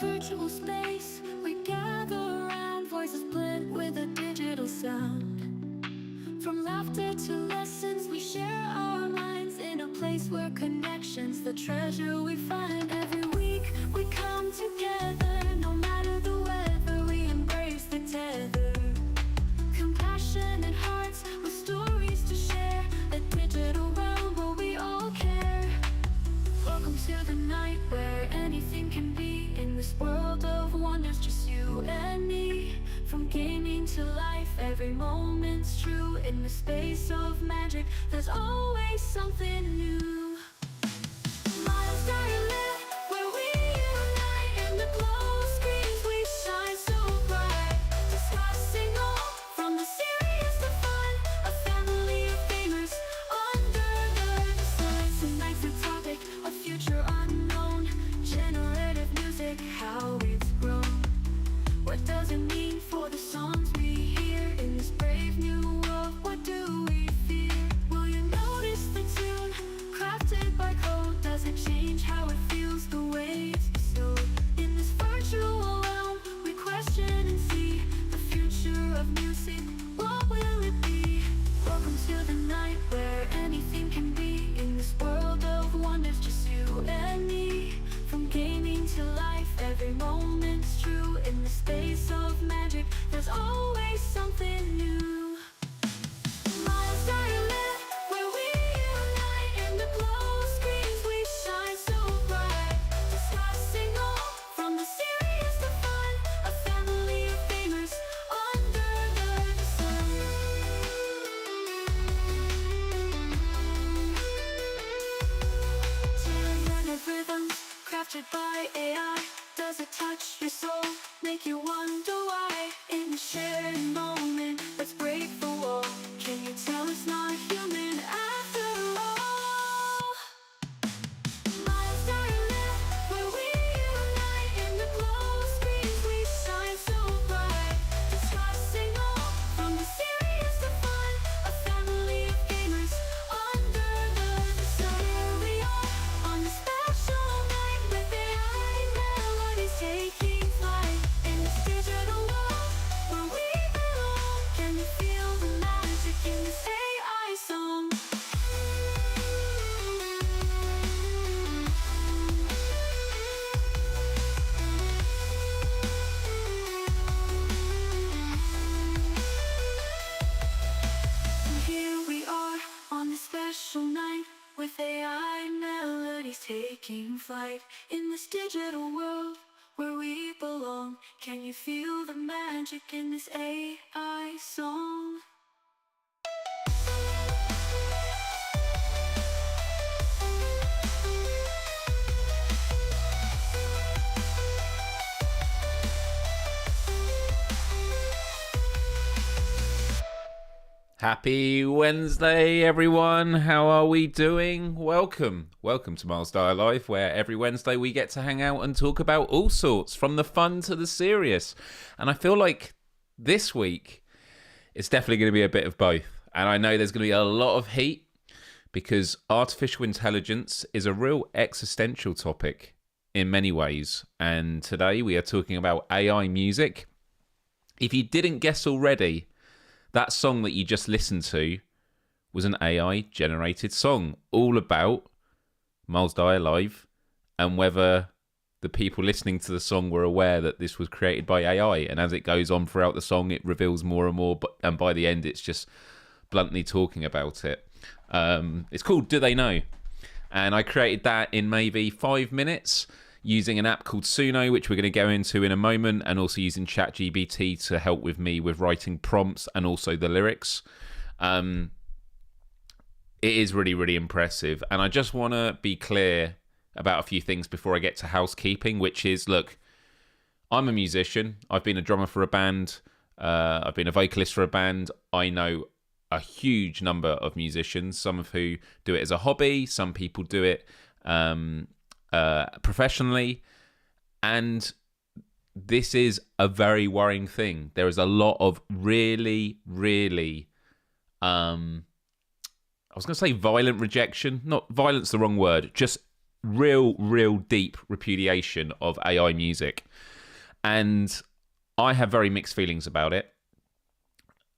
virtual space, we gather around, voices blend with a digital sound. From laughter to lessons, we share our minds in a place where connection's the treasure we find. Every week we come together, no matter the weather, we embrace the tether. Compassionate hearts with stories to share, a digital realm where we all care. Welcome to the night where anything can be, in this world of wonders, just you and me. From gaming to life, every moment's true. In the space of magic, there's always something new. Myles Dyer live where we unite, in the glow screens we shine so bright. Discussing all, from the serious to fun, a family of gamers under the sun. Tonight's the topic, a future unknown, generative music, how it's grown. What does it mean for the songs we hear in this brave new world? What do we fear? Will you notice the tune crafted by code? Does it change how it feels the way it's bestowed? In this virtual realm, we question and see the future of music. What will it be? Welcome to the night where anything can be, in this world of wonders, just you and me. From gaming to life, every moment's true. In the space of magic, there's always something new. Myles Dyer live where we unite, in the glow screens we shine so bright. Discussing all, from the serious to fun, a family of gamers under the sun. Generative rhythms crafted by AI. Does it touch your soul, make you wonder why? In the shared moment, let's break the wall. Can you tell it's not human after all? Myles Dyer live where we unite, in the glow screens we shine so bright. Discussing all, from the serious to fun, a family of gamers under the sun. Here we are on this special night, with AI melodies taking flight. In this digital world where we belong, can you feel the magic in this AI song? And here we are on this special night, with AI melodies taking flight. In this digital world where we belong, can you feel the magic in this AI song? Happy Wednesday, everyone. How are we doing? Welcome to Myles Dyer Live, where every Wednesday we get to hang out and talk about all sorts, from the fun to the serious. And I feel like this week it's definitely going to be a bit of both. And I know there's going to be a lot of heat because artificial intelligence is a real existential topic in many ways. And today we are talking about AI music. If you didn't guess already, that song that you just listened to was an AI-generated song, all about Myles Dyer Live, and whether the people listening to the song were aware that this was created by AI. And as it goes on throughout the song, it reveals more and more, and by the end, it's just bluntly talking about it. It's called Do They Know? And I created that in maybe 5 minutes, using an app called Suno, which we're going to go into in a moment, and also using ChatGPT to help with me with writing prompts and also the lyrics. It is really, really impressive. And I just want to be clear about a few things before I get to housekeeping, which is, look, I'm a musician. I've been a drummer for a band. I've been a vocalist for a band. I know a huge number of musicians, some of who do it as a hobby. Some people do it professionally, and this is a very worrying thing. There is a lot of really, really I was going to say violent rejection. Not violent's the wrong word. Just real deep repudiation of AI music. And I have very mixed feelings about it,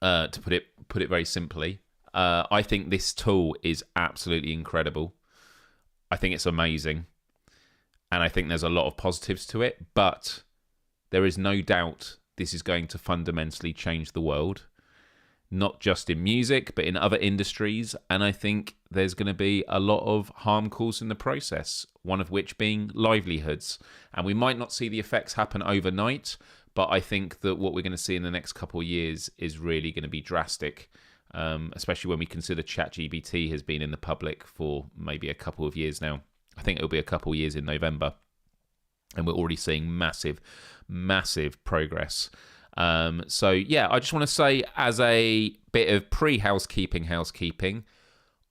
to put it very simply. I think this tool is absolutely incredible. I think it's amazing. And I think there's a lot of positives to it. But there is no doubt this is going to fundamentally change the world. Not just in music, but in other industries. And I think there's going to be a lot of harm caused in the process, one of which being livelihoods. And we might not see the effects happen overnight, but I think that what we're going to see in the next couple of years is really going to be drastic, especially when we consider ChatGPT has been in the public for maybe a couple of years now. I think it'll be a couple of years in November. And we're already seeing massive progress. So yeah, I just want to say, as a bit of pre-housekeeping,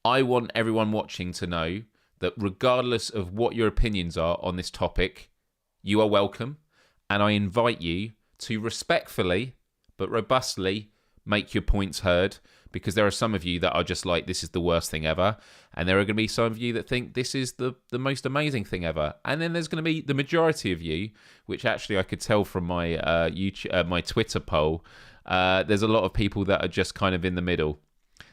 I want everyone watching to know that regardless of what your opinions are on this topic, you are welcome. And I invite you to respectfully but robustly make your points heard, because there are some of you that are just like, this is the worst thing ever. And there are going to be some of you that think this is the most amazing thing ever. And then there's going to be the majority of you, which actually I could tell from my my Twitter poll, there's a lot of people that are just kind of in the middle.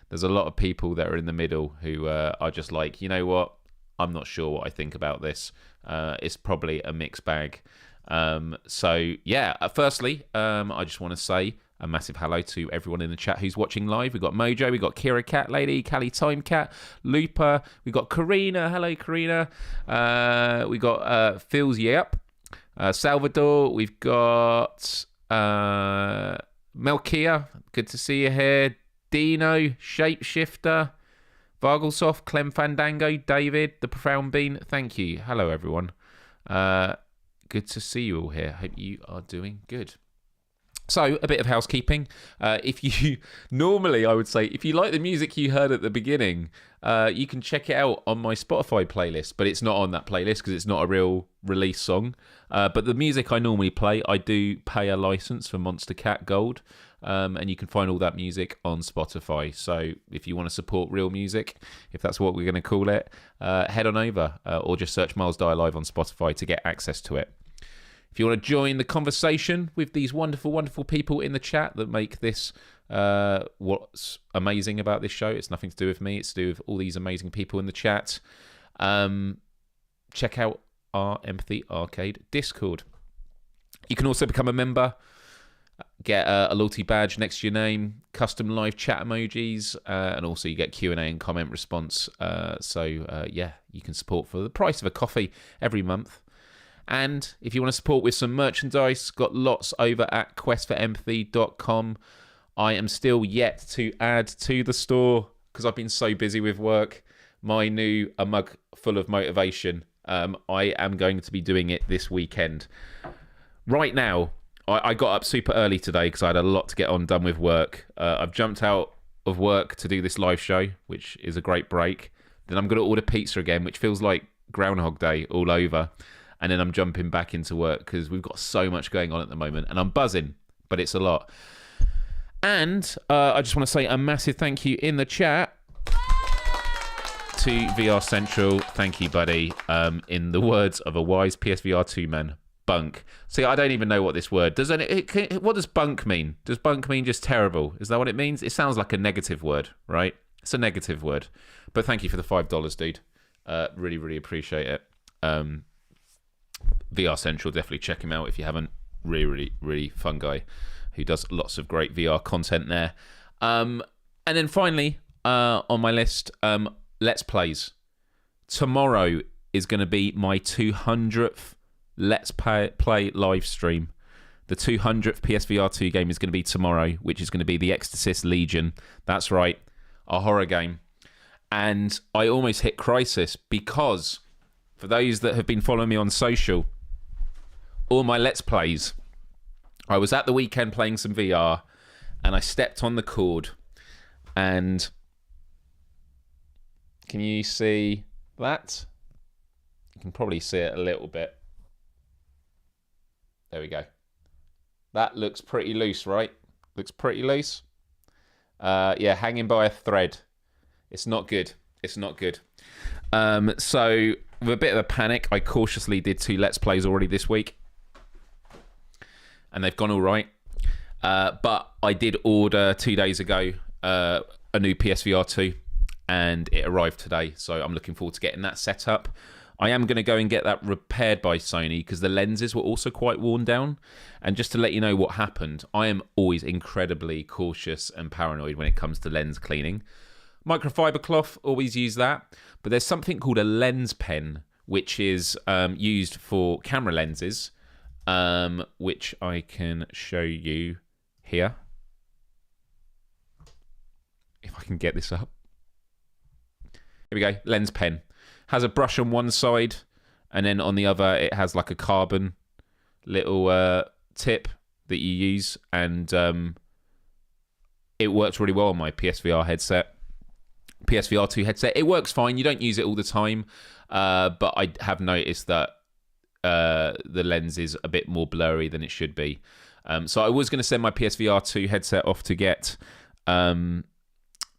There's a lot of people that are in the middle who are just like, you know what, I'm not sure what I think about this. It's probably a mixed bag. So yeah, firstly, I just want to say a massive hello to everyone in the chat who's watching live. We've got Mojo, we've got Kira Cat Lady, Callie Time Cat, Looper, we've got Karina. Hello, Karina. We got Phil's Yep, Salvador. We've got Melkia. Good to see you here. Dino, Shapeshifter, Vargelsoft, Clem Fandango, David, The Profound Bean. Thank you. Hello, everyone. Good to see you all here. Hope you are doing good. So, a bit of housekeeping. If you normally, I would say, if you like the music you heard at the beginning, you can check it out on my Spotify playlist, but it's not on that playlist because it's not a real release song. But the music I normally play, I do pay a license for Monster Cat Gold, and you can find all that music on Spotify. So, if you want to support real music, if that's what we're going to call it, head on over, or just search Myles Dyer Live on Spotify to get access to it. If you want to join the conversation with these wonderful, wonderful people in the chat that make this what's amazing about this show, it's nothing to do with me, it's to do with all these amazing people in the chat. Check out our Empathy Arcade Discord. You can also become a member, get a loyalty badge next to your name, custom live chat emojis, and also you get Q&A and comment response. Yeah, you can support for the price of a coffee every month. And if you want to support with some merchandise, got lots over at questforempathy.com. I am still yet to add to the store, because I've been so busy with work, my new A Mug Full of Motivation. I am going to be doing it this weekend. Right now, I got up super early today because I had a lot to get done with work. I've jumped out of work to do this live show, which is a great break. Then I'm going to order pizza again, which feels like Groundhog Day all over. And then I'm jumping back into work because we've got so much going on at the moment. And I'm buzzing, but it's a lot. And I just want to say a massive thank you in the chat to VR Central. Thank you, buddy. In the words of a wise PSVR 2 man, bunk. See, I don't even know what this word does. What does bunk mean? Does bunk mean just terrible? Is that what it means? It sounds like a negative word, right? It's a negative word. But thank you for the $5, dude. Really, really appreciate it. VR Central, definitely check him out if you haven't. Really, really, really fun guy who does lots of great VR content there. And then finally, on my list, Let's Plays. Tomorrow is going to be my 200th Let's Play live stream. The 200th PSVR 2 game is going to be tomorrow, which is going to be The Exorcist Legion. That's right, a horror game. And I almost hit crisis because, for those that have been following me on social, all my Let's Plays, I was at the weekend playing some VR and I stepped on the cord, and can you see that? You can probably see it a little bit. There we go. That looks pretty loose, right? Looks pretty loose. Yeah, hanging by a thread. It's not good. It's not good. So with a bit of a panic, I cautiously did 2 Let's Plays already this week, and they've gone all right. But I did order 2 days ago a new PSVR 2, and it arrived today. So I'm looking forward to getting that set up. I am going to go and get that repaired by Sony because the lenses were also quite worn down. And just to let you know what happened, I am always incredibly cautious and paranoid when it comes to lens cleaning. Microfiber cloth, always use that. But there's something called a lens pen, which is used for camera lenses, which I can show you here. If I can get this up. Here we go, lens pen. Has a brush on one side, and then on the other it has like a carbon little tip that you use, and it works really well on my PSVR 2 headset. It works fine. You don't use it all the time, but I have noticed that the lens is a bit more blurry than it should be. So I was going to send my PSVR 2 headset off to get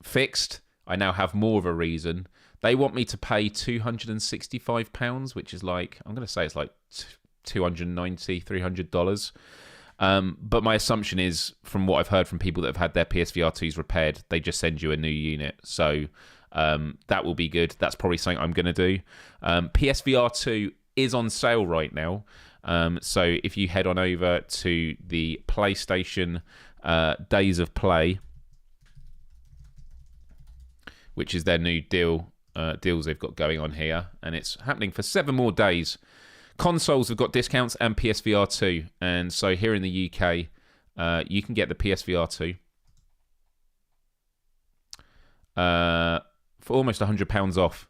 fixed. I now have more of a reason. They want me to pay £265, which is like, I'm going to say it's like $290, $300. But my assumption is, from what I've heard from people that have had their PSVR 2s repaired, they just send you a new unit. So that will be good. That's probably something I'm going to do. PSVR 2 is on sale right now. So if you head on over to the PlayStation Days of Play, which is their new deals they've got going on here, and it's happening for 7 more days. Consoles have got discounts and PSVR 2, and so here in the UK, you can get the PSVR 2 for almost £100 off,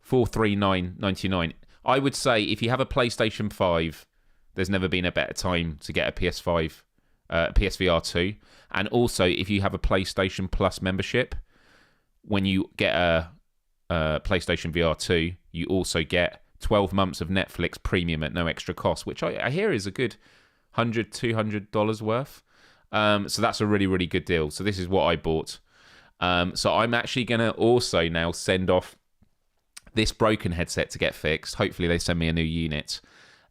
$439.99. I would say if you have a PlayStation 5, there's never been a better time to get a PS5, PSVR 2, and also if you have a PlayStation Plus membership, when you get a PlayStation VR 2, you also get 12 months of Netflix Premium at no extra cost, which I hear is a good $100, $200 worth. So that's a really, really good deal. So this is what I bought. So I'm actually going to also now send off this broken headset to get fixed. Hopefully they send me a new unit.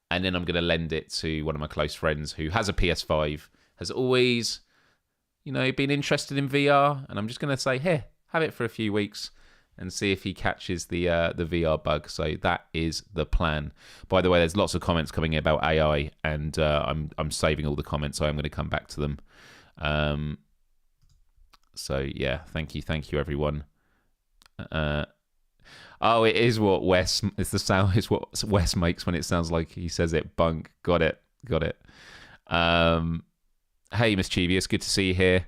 And then I'm going to lend it to one of my close friends who has a PS5, has always, been interested in VR. And I'm just going to say, here, have it for a few weeks and see if he catches the VR bug. So that is the plan. By the way, there's lots of comments coming in about AI, and I'm saving all the comments, so I'm going to come back to them. So yeah, thank you, everyone. Oh, it is what Wes. It's the sound. It's what Wes makes when it sounds like he says it. Bunk. Got it. Hey, Mischievous. Good to see you here.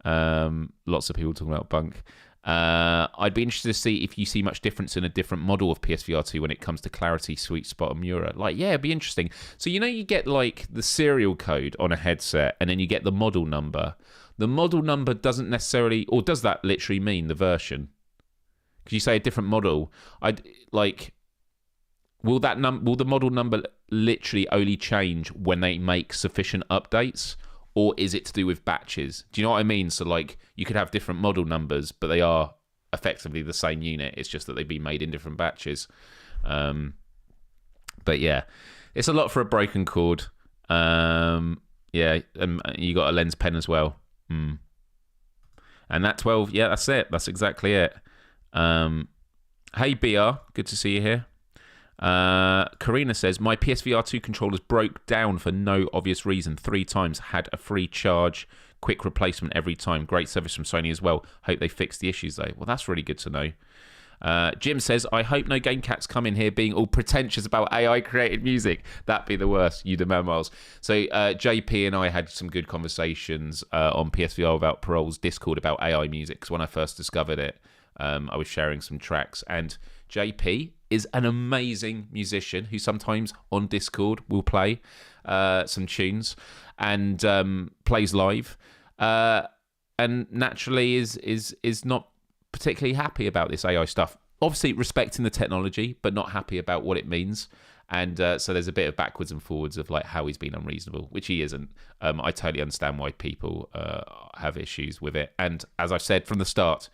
Lots of people talking about bunk. I'd be interested to see if you see much difference in a different model of PSVR 2 when it comes to clarity, sweet spot, and Mura. Yeah, it'd be interesting. So you get like the serial code on a headset, and then you get the model number. The model number doesn't necessarily, or does that literally mean the version? Because you say a different model. Will the model number literally only change when they make sufficient updates? Or is it to do with batches? Do you know what I mean? So, you could have different model numbers, but they are effectively the same unit. It's just that they've been made in different batches. But, yeah, it's a lot for a broken cord. Yeah, you got a lens pen as well. And that 12, yeah, that's it. That's exactly it. Hey, BR, good to see you here. Karina says, my PSVR 2 controllers broke down for no obvious reason 3 times. Had a free charge, quick replacement every time. Great service from Sony as well. Hope they fixed the issues though. Well, that's really good to know. Jim says, I hope no game cats come in here being all pretentious about AI created music. That'd be the worst. You demand, Miles. So JP and I had some good conversations on PSVR Without Parole's Discord about AI music, because when I first discovered it, I was sharing some tracks, and JP is an amazing musician who sometimes on Discord will play some tunes and plays live, and naturally is not particularly happy about this AI stuff. Obviously respecting the technology, but not happy about what it means. And so there's a bit of backwards and forwards of how he's been unreasonable, which he isn't. I totally understand why people have issues with it. And as I've said from the start,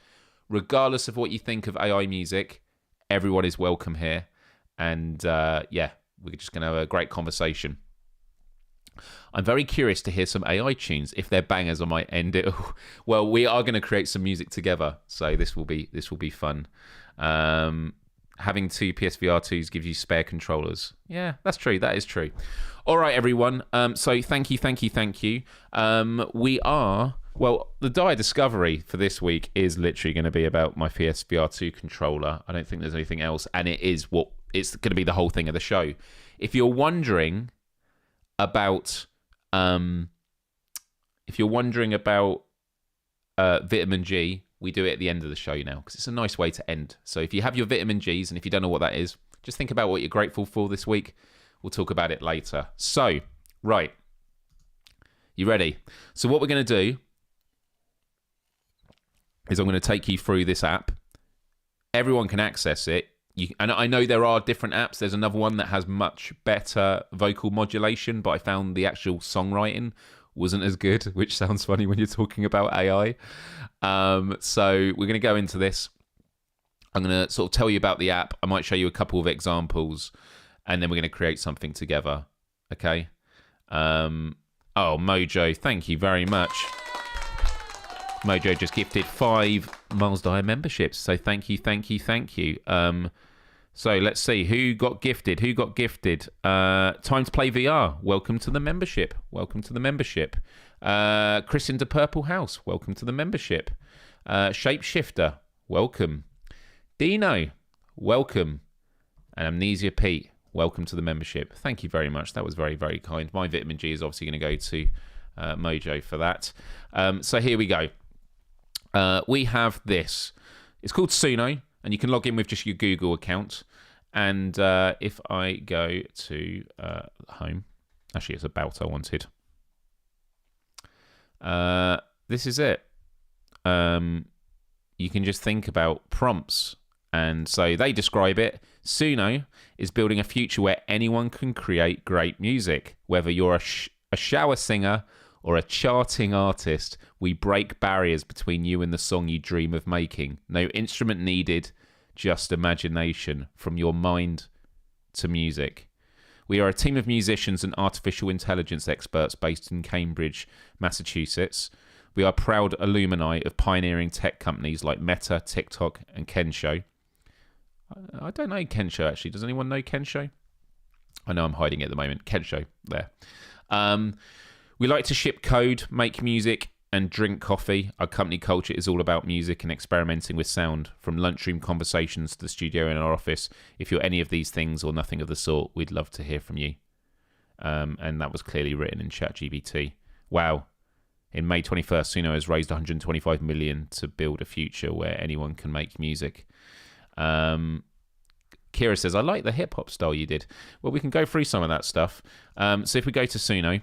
regardless of what you think of AI music, everyone is welcome here. And yeah, we're just going to have a great conversation. I'm very curious to hear some AI tunes. If they're bangers, I might end it. Well, we are going to create some music together, so this will be fun. Having 2 PSVR 2s gives you spare controllers. Yeah, that's true. That is true. All right, everyone. So thank you. The Dyer discovery for this week is literally going to be about my PSVR 2 controller. I don't think there's anything else, and it's going to be the whole thing of the show. If you're wondering about vitamin G, we do it at the end of the show now because it's a nice way to end. So if you have your vitamin Gs, and if you don't know what that is, just think about what you're grateful for this week. We'll talk about it later. So, right. You ready? So what we're going to do is I'm going to take you through this app. Everyone can access it. And I know there are different apps. There's another one that has much better vocal modulation, but I found the actual songwriting wasn't as good, which sounds funny when you're talking about AI. So we're going to go into this. I'm going to sort of tell you about the app. I might show you a couple of examples, and then we're going to create something together. Okay? Oh, Mojo, thank you very much. Mojo just gifted 5 Myles Dyer memberships. So thank you. So let's see who got gifted. Time to Play VR. Welcome to the membership. Chris into Purple House. Welcome to the membership. Shapeshifter. Welcome. Dino. Welcome. And Amnesia Pete. Welcome to the membership. Thank you very much. That was very, very kind. My vitamin G is obviously going to go to Mojo for that. So here we go. We have this. It's called Suno, and you can log in with just your Google account. And if I go to home, actually it's about I wanted. This is it. You can just think about prompts. And so they describe it. Suno is building a future where anyone can create great music. Whether you're a shower singer or a charting artist, we break barriers between you and the song you dream of making. No instrument needed, just imagination, from your mind to music. We are a team of musicians and artificial intelligence experts based in Cambridge, Massachusetts. We are proud alumni of pioneering tech companies like Meta, TikTok, and Kensho. I don't know Kensho, actually. Does anyone know Kensho? I know I'm hiding it at the moment. Kensho, there. We like to ship code, make music, and drink coffee. Our company culture is all about music and experimenting with sound, from lunchroom conversations to the studio in our office. If you're any of these things or nothing of the sort, we'd love to hear from you. And that was clearly written in ChatGPT. Wow. In May 21st, Suno has raised $125 million to build a future where anyone can make music. Kira says, I like the hip-hop style you did. Well, we can go through some of that stuff. So if we go to Suno,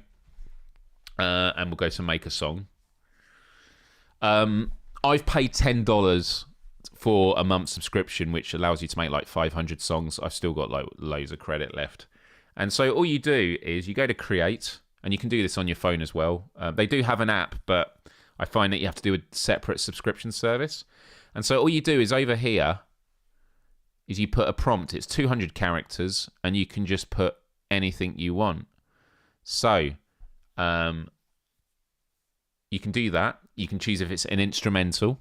and we'll go to make a song. I've paid $10 for a month subscription, which allows you to make like 500 songs. I've still got like loads of credit left. And so all you do is you go to create, and you can do this on your phone as well. They do have an app, but I find that you have to do a separate subscription service. And so all you do is over here is you put a prompt. It's 200 characters, and you can just put anything you want. So you can do that. You can choose if it's an instrumental,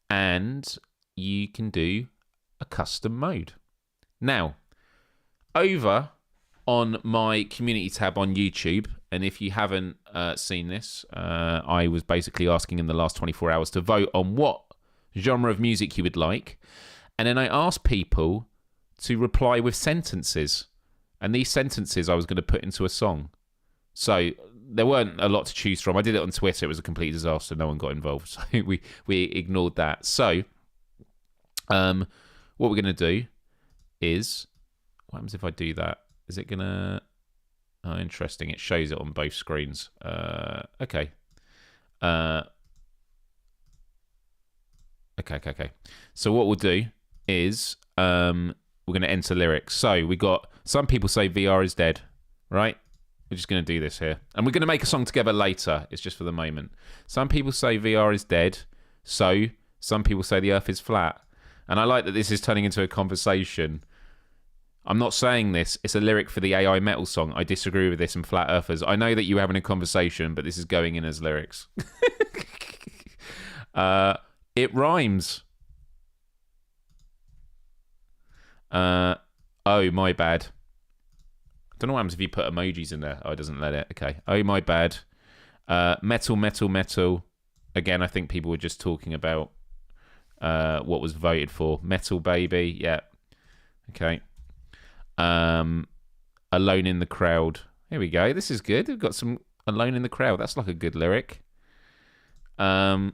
and you can do a custom mode. Now, over on my community tab on YouTube, and if you haven't seen this, I was basically asking in the last 24 hours to vote on what genre of music you would like. And then I asked people to reply with sentences. And these sentences I was going to put into a song. So there weren't a lot to choose from. I did it on Twitter. It was a complete disaster. No one got involved. So we ignored that. So what we're going to do is... What happens if I do that? Is it going to... Oh, interesting. It shows it on both screens. Okay. Okay. So what we'll do is we're going to enter lyrics. So we got... Some people say VR is dead, right? We're just going to do this here. And we're going to make a song together later. It's just for the moment. Some people say VR is dead. So Some people say the earth is flat. And I like that this is turning into a conversation. I'm not saying this. It's a lyric for the AI metal song. I disagree with this and flat earthers. I know that you're having a conversation, but this is going in as lyrics. It rhymes. Oh, my bad. I don't know what happens if you put emojis in there. Oh, it doesn't let it. Okay. Oh, my bad. Metal, metal, metal. Again, I think people were just talking about what was voted for. Metal Baby. Yeah. Okay. Alone in the Crowd. Here we go. This is good. We've got some Alone in the Crowd. That's like a good lyric. And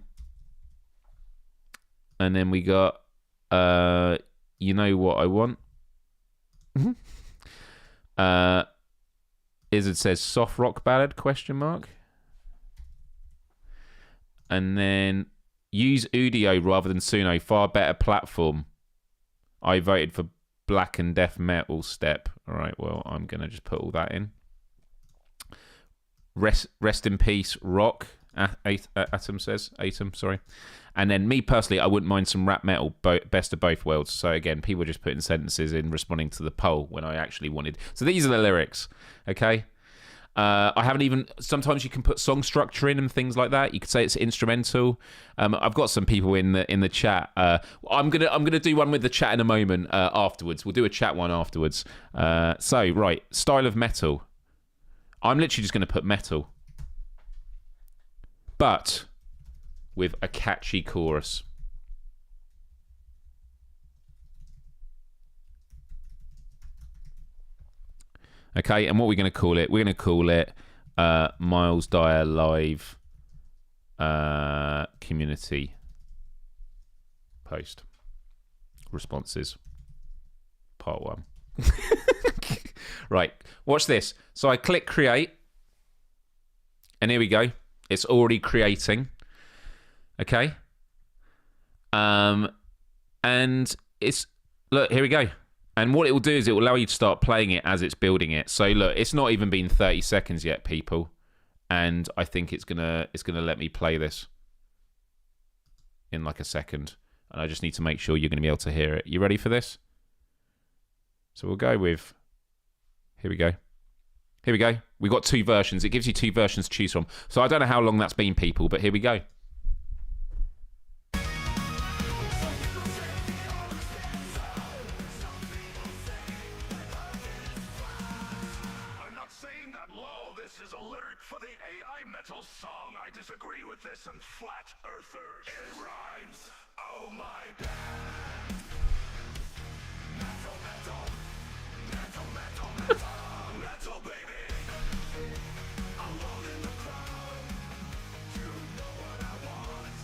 then we got You Know What I Want. Izzard says soft rock ballad, question mark. And then use Udio rather than Suno, far better platform. I voted for black and death metal step. All right, well, I'm going to just put all that in. Rest in peace, rock. Atom says. Sorry. And then me personally, I wouldn't mind some rap metal, best of both worlds. So again, people are just putting sentences in responding to the poll when I actually wanted. So these are the lyrics, okay? I haven't even. Sometimes you can put song structure in and things like that. You could say it's instrumental. I've got some people in the chat. I'm gonna do one with the chat in a moment. Afterwards, we'll do a chat one afterwards. So right, style of metal. I'm literally just gonna put metal, but with a catchy chorus. Okay, and what we're going to call it? We're going to call it Myles Dyer Live Community Post Responses Part 1. Right, watch this. So I click create, and here we go. It's already creating. Okay. And it's, look, here we go. And what it will do is it will allow you to start playing it as it's building it. So look, it's not even been 30 seconds yet, people. And I think it's gonna let me play this in like a second. And I just need to make sure you're gonna be able to hear it. You ready for this? So we'll go with, here we go. Here we go. We've got two versions. It gives you two versions to choose from. So I don't know how long that's been, people, but here we go. Song. I disagree with this and flat earthers. It rhymes. Oh my god. Metal, metal. Metal, metal, metal. Metal, baby. Alone in the crowd. You know what I want.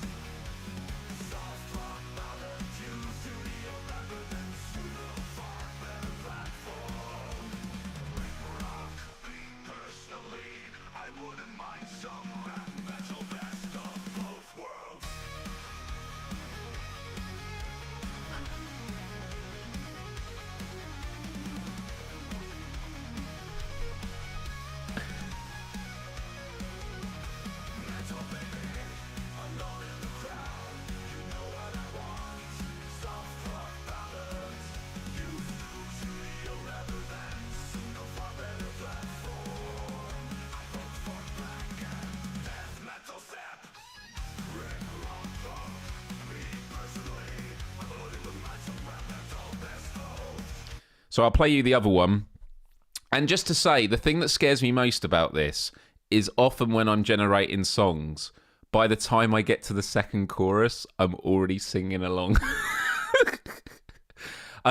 Soft rock ballad. You studio rather than pseudo far better platform. Rock me personally. I wouldn't mind some rap metal best of both worlds. Metal baby, alone in the crowd. You know what I want. Soft rock ballads. Use new studio rather than Suno far better platform. I vote for black and death metal step. Rick rock punk. Me personally, I'm voting with my some rap metal best of. So I'll play you the other one. And just to say, the thing that scares me most about this is often when I'm generating songs, by the time I get to the second chorus, I'm already singing along.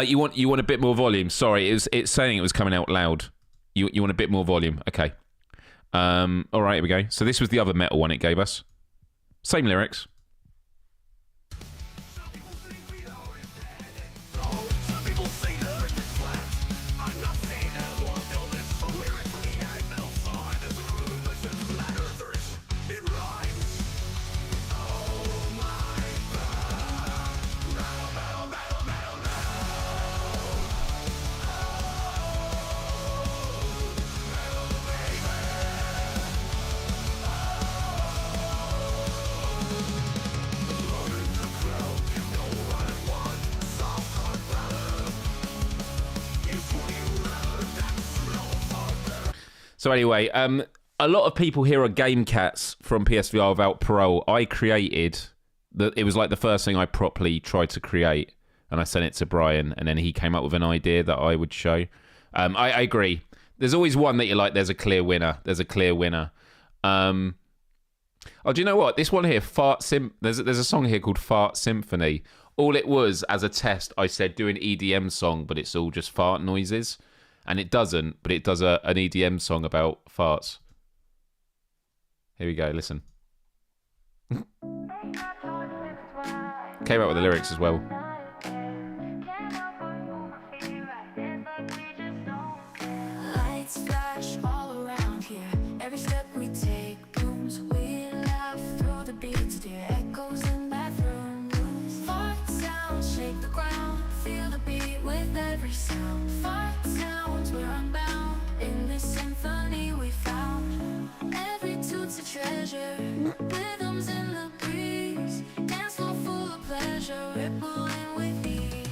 You want a bit more volume? Sorry, it's saying it was coming out loud. You want a bit more volume? Okay. All right, here we go. So this was the other metal one it gave us. Same lyrics. Some people think we are independent. Some people say the earth is flat. I'm not saying that I want to build this. A lyric from the AI metal song. I disagree with this and flat earthers. It rhymes. Oh my god. Metal, metal, metal, metal, metal. Metal, baby. So anyway, a lot of people here are game cats from PSVR Without Parole. I created it was like the first thing I properly tried to create, and I sent it to Brian, and then he came up with an idea that I would show. I agree. There's always one that you're like, there's a clear winner. There's a clear winner. Oh, do you know what? This one here, there's a song here called Fart Symphony. All it was, as a test, I said, do an EDM song, but it's all just fart noises. And it doesn't, but it does an EDM song about farts. Here we go, listen. Came out with the lyrics as well. Lights flash all around here. Every step we take booms. We laugh through the beats. Dear echoes in bathroom rooms. Fart sounds shake the ground. Feel the beat with every sound. Fart sounds, we're unbound. In this symphony we found. Every toot's a treasure. Rhythms in the breeze. Dance floor full of pleasure. Rippling with ease.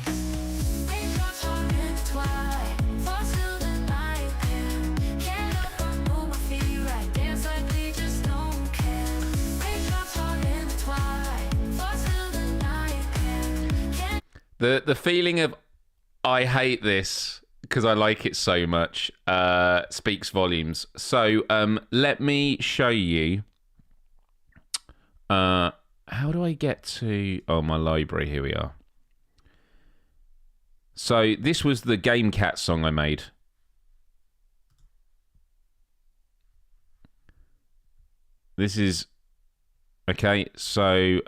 Raindrops are intertwined. Farts till the night can. Can't help but move my feet right. Dance like we just don't care. Raindrops are intertwined. Farts till the night can. The feeling of I hate this because I like it so much speaks volumes. So let me show you. How do I get to... Oh, my library. Here we are. So this was the Game Cat song I made. This is... Okay, so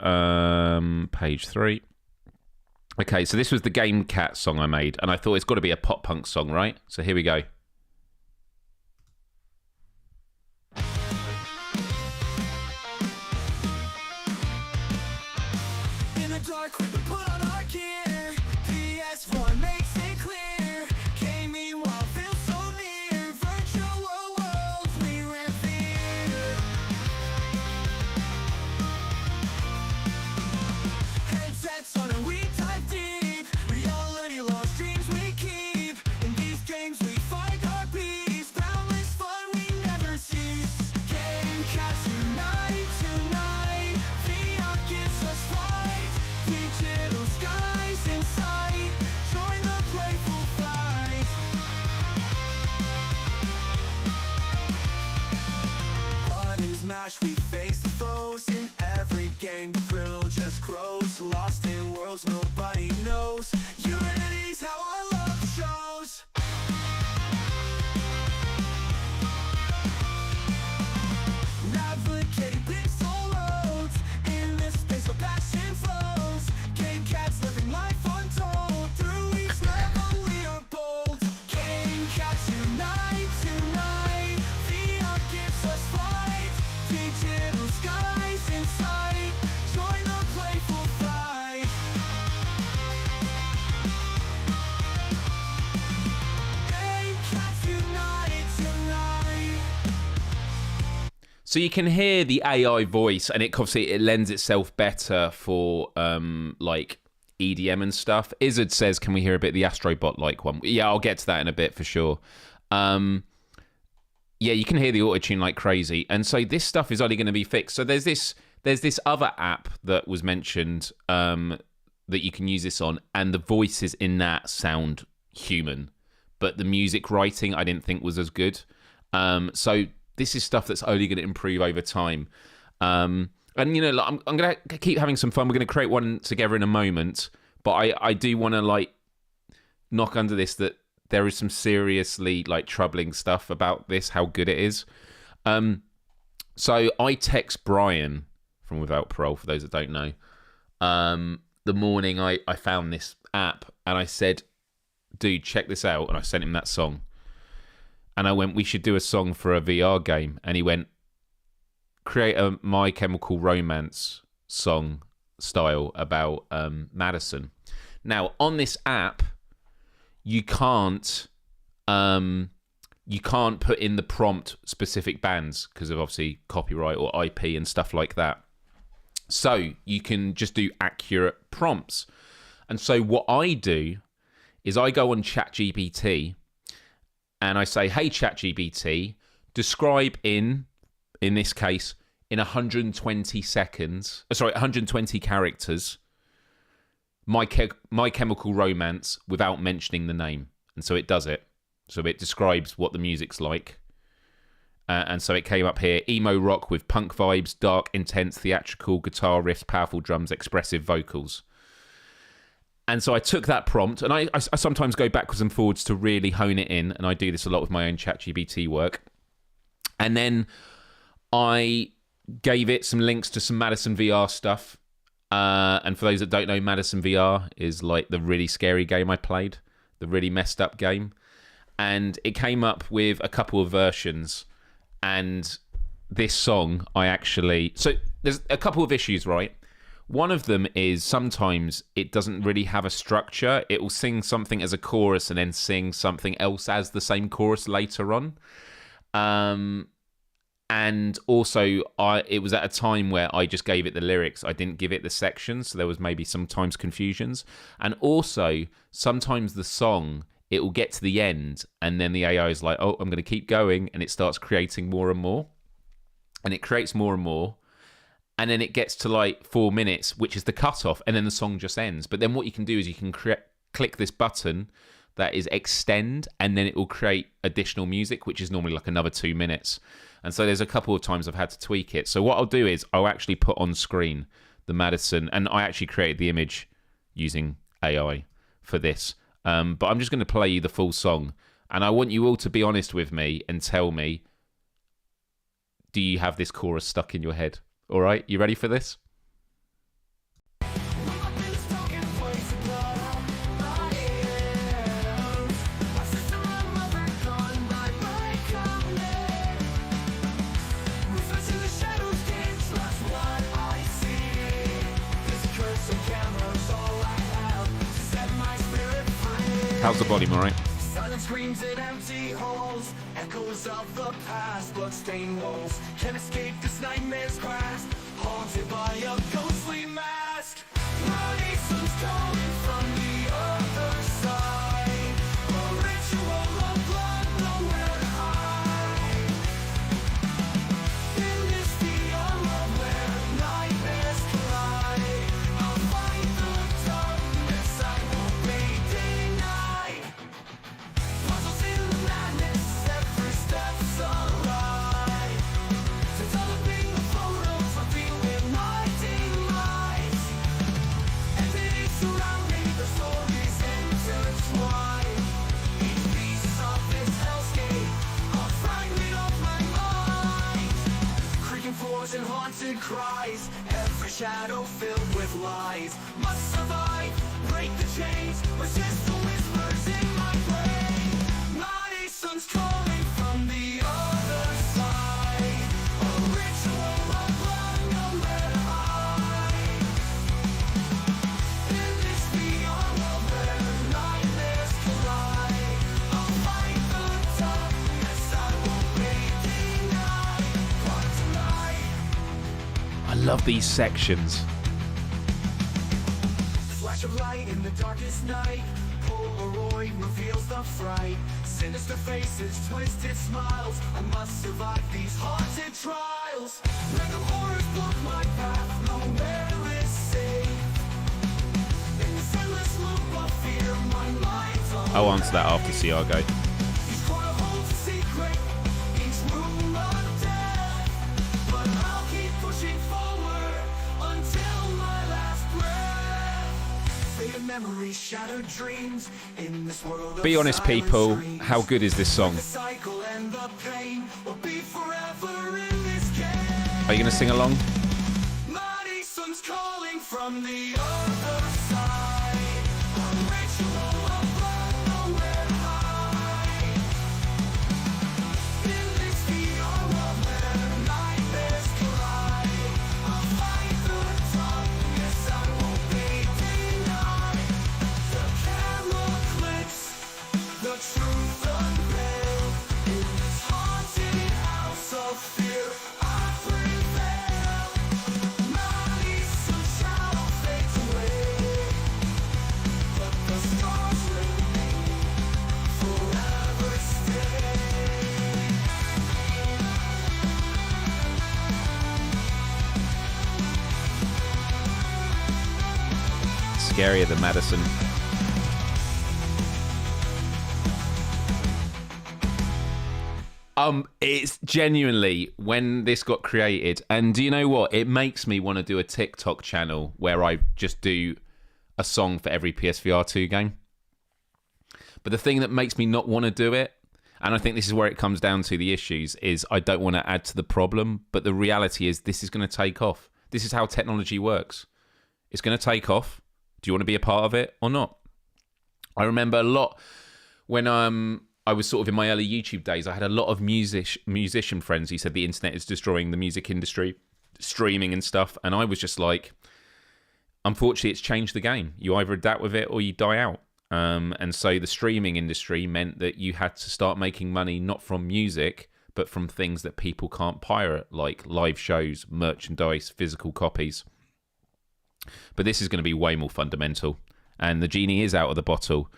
page 3. Okay, so this was the Game Cat song I made, and I thought it's got to be a pop punk song, right? So here we go. In the dark, we put on our gear. PS4 makes it clear. Came meanwhile, feel so near. Virtual worlds, we ran fear. Headsets on and we dive deep. Reality lost, dreams we keep. In these games we find our peace. Boundless fun we never cease. Game cats unite tonight. VR gives us light. Digital skies in sight. Join the playful flight. Buttons mash, we face the foes. In every game, the thrill just grows. Lost in worlds nobody knows. Unity's how I love the shows. Navigating pixel roads. In this space where passion flows. Game cats living life untold. Through each level we are bold. Game cats unite tonight. VR gives us flight. Digital skies in sight. Join the playful flight. Game cats unite tonight. So you can hear the AI voice, and it obviously it lends itself better for like EDM and stuff. Izzard says, "Can we hear a bit of the Astrobot like one?" Yeah, I'll get to that in a bit for sure. Yeah, you can hear the autotune like crazy, and so this stuff is only going to be fixed. So there's this other app that was mentioned that you can use this on, and the voices in that sound human, but the music writing I didn't think was as good. So this is stuff that's only going to improve over time. And you know, like, I'm going to keep having some fun. We're going to create one together in a moment, but I do want to like knock under this that there is some seriously like troubling stuff about this, how good it is. So I text Brian from Without Parole, for those that don't know. The morning I found this app, and I said, dude, check this out. And I sent him that song. And I went, we should do a song for a VR game. And he went, create a My Chemical Romance song style about Madison. Now, on this app, you can't put in the prompt specific bands because of obviously copyright or IP and stuff like that. So you can just do accurate prompts. And so what I do is I go on ChatGPT and I say, hey, ChatGPT, describe in this case, in 120 seconds, 120 characters, My Chemical Romance without mentioning the name. And so it does it. So it describes what the music's like. And so it came up here, emo rock with punk vibes, dark, intense, theatrical, guitar riffs, powerful drums, expressive vocals. And so I took that prompt, and I sometimes go backwards and forwards to really hone it in, and I do this a lot with my own ChatGPT work. And then I gave it some links to some Madison VR stuff. And for those that don't know, Madison VR is like the really scary game I played, the really messed up game. And it came up with a couple of versions. And this song, so there's a couple of issues, right? One of them is sometimes it doesn't really have a structure. It will sing something as a chorus and then sing something else as the same chorus later on. And also, it was at a time where I just gave it the lyrics. I didn't give it the sections, so there was maybe sometimes confusions. And also, sometimes the song, it will get to the end, and then the AI is like, oh, I'm going to keep going, and it starts creating more and more. And it creates more and more. And then it gets to like 4 minutes, which is the cutoff, and then the song just ends. But then what you can do is you can click this button that is extend, and then it will create additional music, which is normally like another 2 minutes. And so there's a couple of times I've had to tweak it. So what I'll do is I'll actually put on screen the Madison, and I actually created the image using AI for this. But I'm just going to play you the full song. And I want you all to be honest with me and tell me, do you have this chorus stuck in your head? All right, you ready for this? How's the volume, all right? Silent screams in empty halls, echoes of the past, bloodstained walls can't escape this nightmare's grasp, haunted by a ghostly mask. Bloody sun's calling from the other side, a ritual of blood nowhere to hide. In this beyond where nightmares collide, I'll fight the darkness, I won't be denied. Puzzles in the madness, every step's a lie. Developing the photos, revealing my demise. Entities surrounding, the stories intertwine. Each piece of this hellscape, a fragment of my mind. Creaking floors and haunted cries, every shadow filled with lies. Must survive, break the chains, resist the whispers in my brain. Mighty sun's calling from the other side, a ritual of blood nowhere to hide. In this beyond world where nightmares collide, I'll fight the darkness, I won't be denied. But tonight, I love these sections. flash of light in the darkest night, Polaroid reveals the fright. Sinister faces, twisted smiles, I must survive these haunted trials. Random horrors block my path, nowhere is safe. In this endless loop of fear, my mind's on I'll answer that after Ciago. each corner holds a secret, each room a death. But I'll keep pushing forward until my last breath. Faded memories, shattered dreams in this world of Be honest, silent people, screams. how good is this song? The cycle and the pain will be forever in this game. Are you going to sing along? Mighty sun's calling from the other side, a ritual of blood nowhere to hide. In this beyond world where nightmares collide, I'll fight the darkness, I won't be denied. The camera clicks, the truth unveiled. In this haunted house of fear, I prevail. Mighty sun shall fade away. scarier than Madison. It's genuinely, when this got created, and do you know what? It makes me want to do a TikTok channel where I just do a song for every PSVR 2 game. But the thing that makes me not want to do it, and I think this is where it comes down to the issues, is I don't want to add to the problem. But the reality is this is going to take off. This is how technology works. It's going to take off. Do you want to be a part of it or not? I remember a lot when I was sort of in my early YouTube days. I had a lot of musician friends who said the internet is destroying the music industry, streaming and stuff. And I was just like, unfortunately, it's changed the game. You either adapt with it or you die out. And so the streaming industry meant that you had to start making money not from music, but from things that people can't pirate, like live shows, merchandise, physical copies. But this is going to be way more fundamental. And the genie is out of the bottle.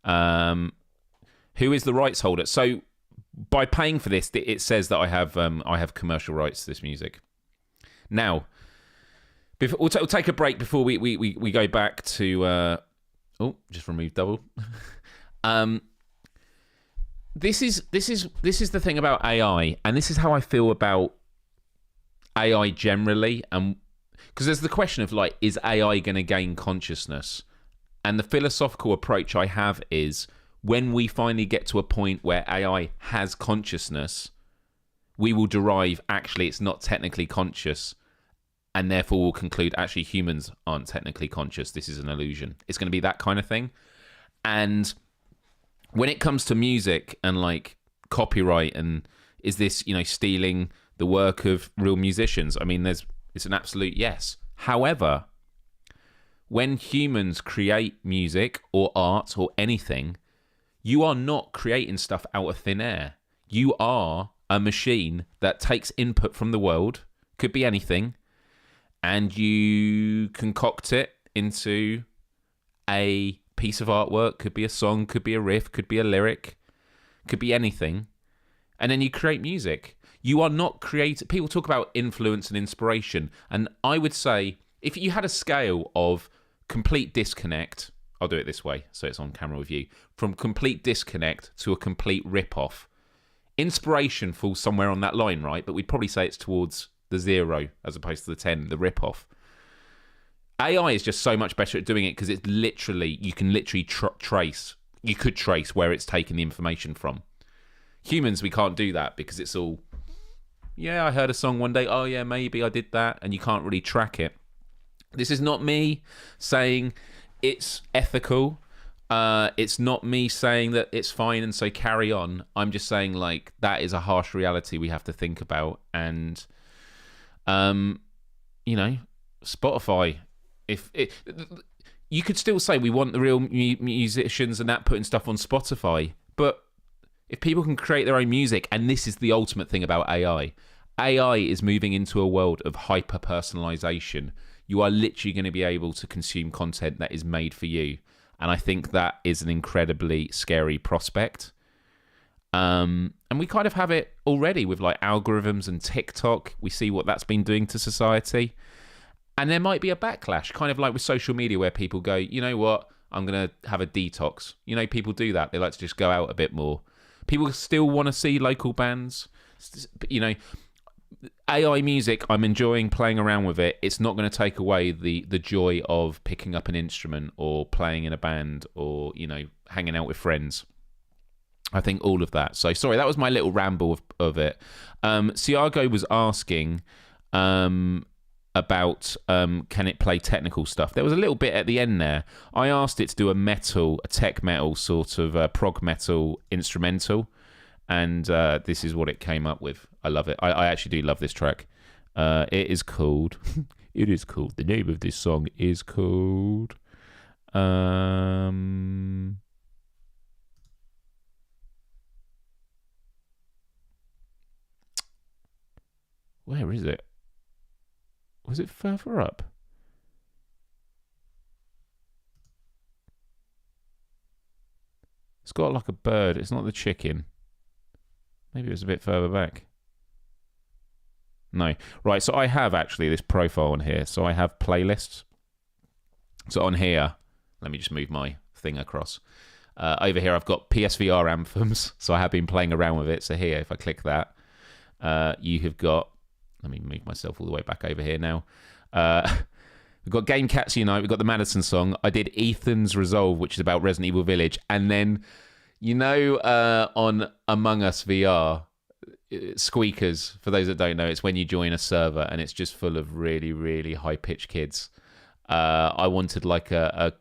Who is the rights holder? So by paying for this, it says that I have commercial rights to this music. Now, we'll take a break before we go back to... just remove double. This is the thing about AI, and this is how I feel about AI generally. Because there's the question of, like, is AI going to gain consciousness? And the philosophical approach I have is, when we finally get to a point where AI has consciousness, we will derive, actually, it's not technically conscious. And therefore we'll conclude, actually, humans aren't technically conscious. This is an illusion. It's going to be that kind of thing. And when it comes to music and, like, copyright, and is this, stealing the work of real musicians? I mean, it's an absolute yes. However, when humans create music or art or anything, you are not creating stuff out of thin air. You are a machine that takes input from the world, could be anything, and you concoct it into a piece of artwork. Could be a song, could be a riff, could be a lyric, could be anything. And then you create music. You are not creating... People talk about influence and inspiration. And I would say, if you had a scale of complete disconnect... I'll do it this way, so it's on camera with you. From complete disconnect to a complete rip-off. Inspiration falls somewhere on that line, right? But we'd probably say it's towards the 0 as opposed to the 10, the rip-off. AI is just so much better at doing it because it's literally, you can literally trace. You could trace where it's taken the information from. Humans, we can't do that because it's all, yeah, I heard a song one day. Oh, yeah, maybe I did that. And you can't really track it. This is not me saying it's ethical. It's not me saying that it's fine and so carry on. I'm just saying, like, that is a harsh reality we have to think about. And, Spotify, you could still say we want the real musicians and that putting stuff on Spotify, but if people can create their own music, and this is the ultimate thing about AI is moving into a world of hyper personalization. You are literally going to be able to consume content that is made for you, and I think that is an incredibly scary prospect. And we kind of have it already with, like, algorithms and TikTok. We see what that's been doing to society. And there might be a backlash, kind of like with social media, where people go, you know what, I'm going to have a detox. People do that. They like to just go out a bit more. People still want to see local bands. AI music, I'm enjoying playing around with it. It's not going to take away the joy of picking up an instrument or playing in a band or, hanging out with friends. I think all of that. So, sorry, that was my little ramble of it. Siago was asking... about can it play technical stuff. There was a little bit at the end there. I asked it to do a tech metal sort of prog metal instrumental, and this is what it came up with. I love it. I actually do love this track. It is called the name of this song is called where is it? Was it further up? It's got like a bird. It's not the chicken. Maybe it was a bit further back. No. Right, so I have actually this profile on here. So I have playlists. So on here, Let me just move my thing across. Over here, I've got PSVR anthems, so I have been playing around with it. So here, if I click that, you have got... Let me move myself all the way back over here now. We've got Game Cats Unite. We've got the Madison song. I did Ethan's Resolve, which is about Resident Evil Village. And then, on Among Us VR, squeakers, for those that don't know, it's when you join a server and it's just full of really, really high-pitched kids. I wanted like a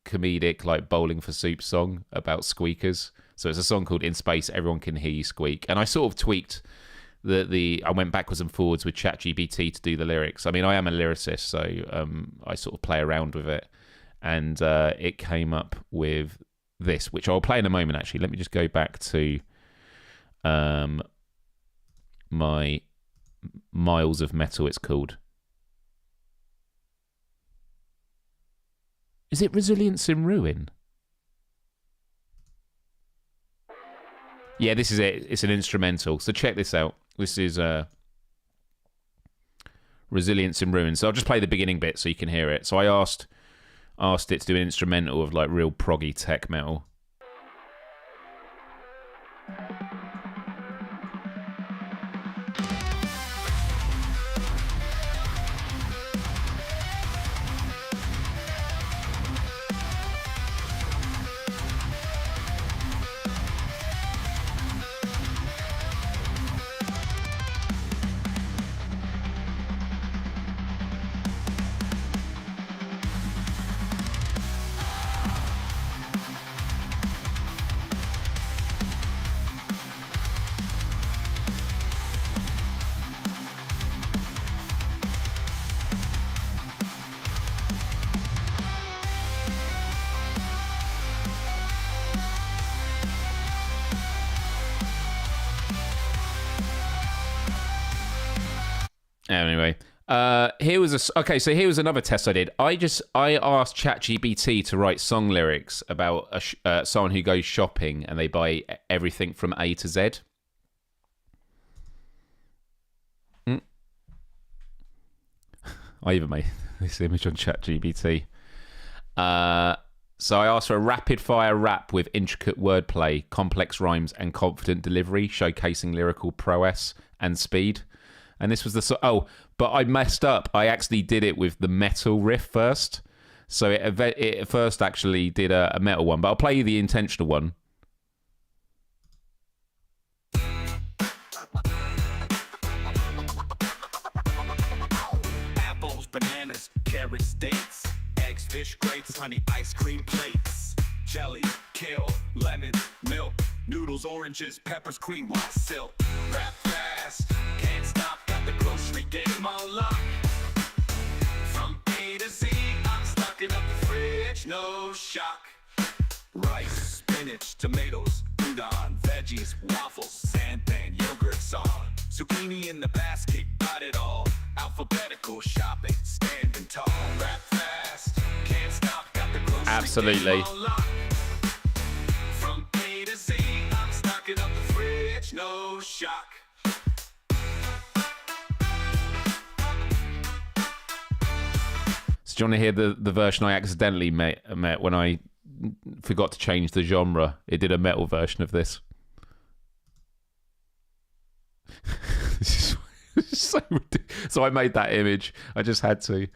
comedic, like Bowling for Soup song about squeakers. So it's a song called In Space, Everyone Can Hear You Squeak. And I sort of tweaked I went backwards and forwards with ChatGPT to do the lyrics. I mean, I am a lyricist, so I sort of play around with it. And it came up with this, which I'll play in a moment, actually. Let me just go back to my Miles of Metal, it's called. Is it Resilience in Ruin? Yeah, this is it. It's an instrumental. So check this out. This is Resilience in Ruin. So I'll just play the beginning bit so you can hear it. So I asked it to do an instrumental of like real proggy tech metal. Anyway, here was here was another test I did. I asked ChatGPT to write song lyrics about someone who goes shopping and they buy everything from A to Z. I even made this image on ChatGPT. So I asked for a rapid-fire rap with intricate wordplay, complex rhymes, and confident delivery, showcasing lyrical prowess and speed. And this was but I messed up. I actually did it with the metal riff first. So it first actually did a metal one, but I'll play you the intentional one. Apples, bananas, carrots, dates, eggs, fish, grapes, honey, ice cream plates, jelly, kale, lemons, milk, noodles, oranges, peppers, cream, white silk. Rap fast, can't stop, got the grocery game on lock. From A to Z, I'm stocking up the fridge, no shock. Rice, spinach, tomatoes, udon, veggies, waffles, santan, yogurt sauce, zucchini in the basket, got it all. Alphabetical shopping, standing tall. Rap fast, can't stop, got the grocery Absolutely. game on lock. From A to Z, I'm stocking up the fridge, no shock. So do you want to hear the version I accidentally met when I forgot to change the genre? It did a metal version of this. This is so ridiculous. So I made that image. I just had to.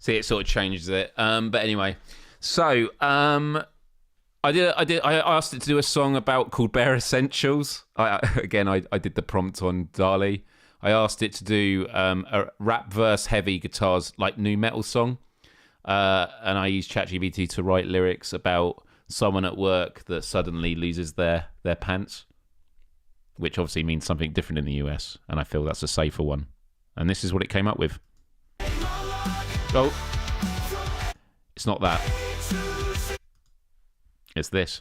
See, it sort of changes it. But anyway, so I asked it to do a song called Bare Essentials. I did the prompt on DALL-E. I asked it to do a rap verse heavy guitars like new metal song. And I used ChatGPT to write lyrics about someone at work that suddenly loses their pants, which obviously means something different in the US, and I feel that's a safer one. And this is what it came up with. Oh, it's not that. It's this.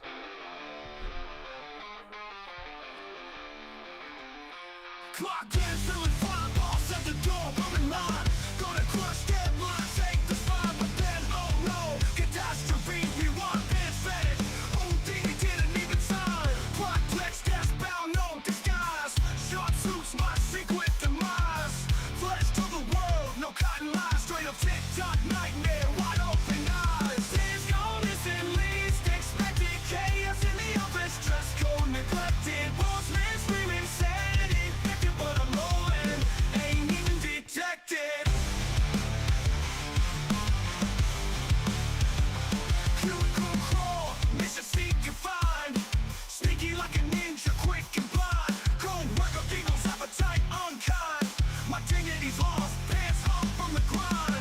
Clock in, feeling fine, boss at the door, I'm in line. Gonna crush deadlines, take the fine, but then, oh no, catastrophe, we want infinite. Old thing he didn't even sign. Plot glitch, death bound, no disguise. Short suits, my secret demise. Flesh to the world, no cotton lies. Straight up TikTok nightmare, wide open eyes. Days gone, missing least expected. Chaos in the office, dress code neglected. Boss man screaming sanity. But I'm rolling, ain't even detected. Cubicle crawl, mission seek and find. Sneaky like a ninja, quick and blind. Cold work of eagles, appetite unkind. My dignity's lost, pants hung from the grind.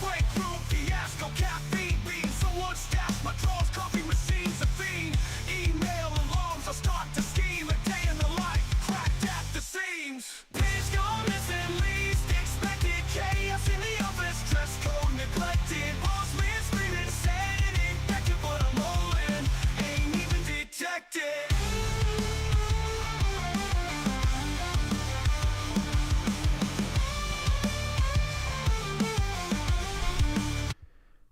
Breakthrough, fiasco, caffeine beans. Someone stashed my drawers, coffee machines, a fiend. Email alarms, I'll start to scheme. A day in the life, cracked at the seams. Page gone missing, least expected. Chaos in the office, dress code neglected. Boss man screaming sanity. Active, but I'm rolling, ain't even detected.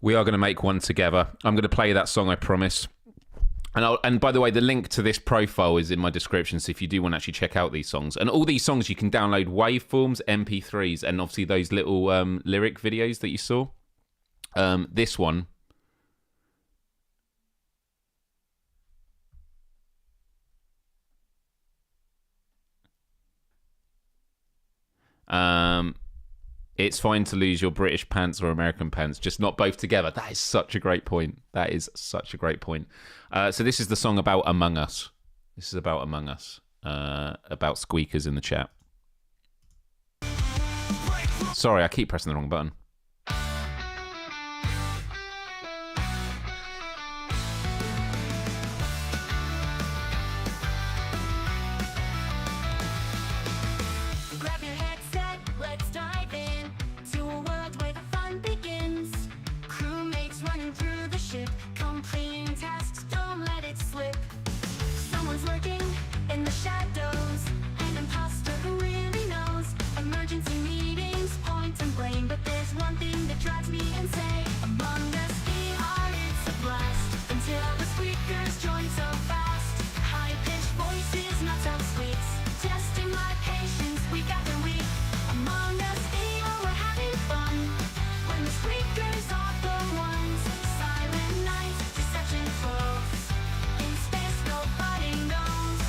We are going to make one together. I'm going to play that song, I promise. And by the way, the link to this profile is in my description, so if you do want to actually check out these songs. And all these songs, you can download waveforms, MP3s, and obviously those little lyric videos that you saw. This one. It's fine to lose your British pants or American pants, just not both together. That is such a great point. That is such a great point. So this is the song about Among Us. This is about Among Us, about squeakers in the chat. Sorry, I keep pressing the wrong button. Grab your headset, let's dive in to a world where the fun begins. Crewmates running through the ship, completing tasks, don't let it slip. Someone's lurking in the shadows, an imposter who really knows. Emergency meetings, point and blame, but there's one thing that drives me insane. Among Us VR, it's a blast, until the squeakers join so fast. High-pitched voices, not so squeaks, testing my patience, we got the week. Among Us VR, we're having fun, when the squeakers are the ones. Silent night, deception flows, in space nobody knows.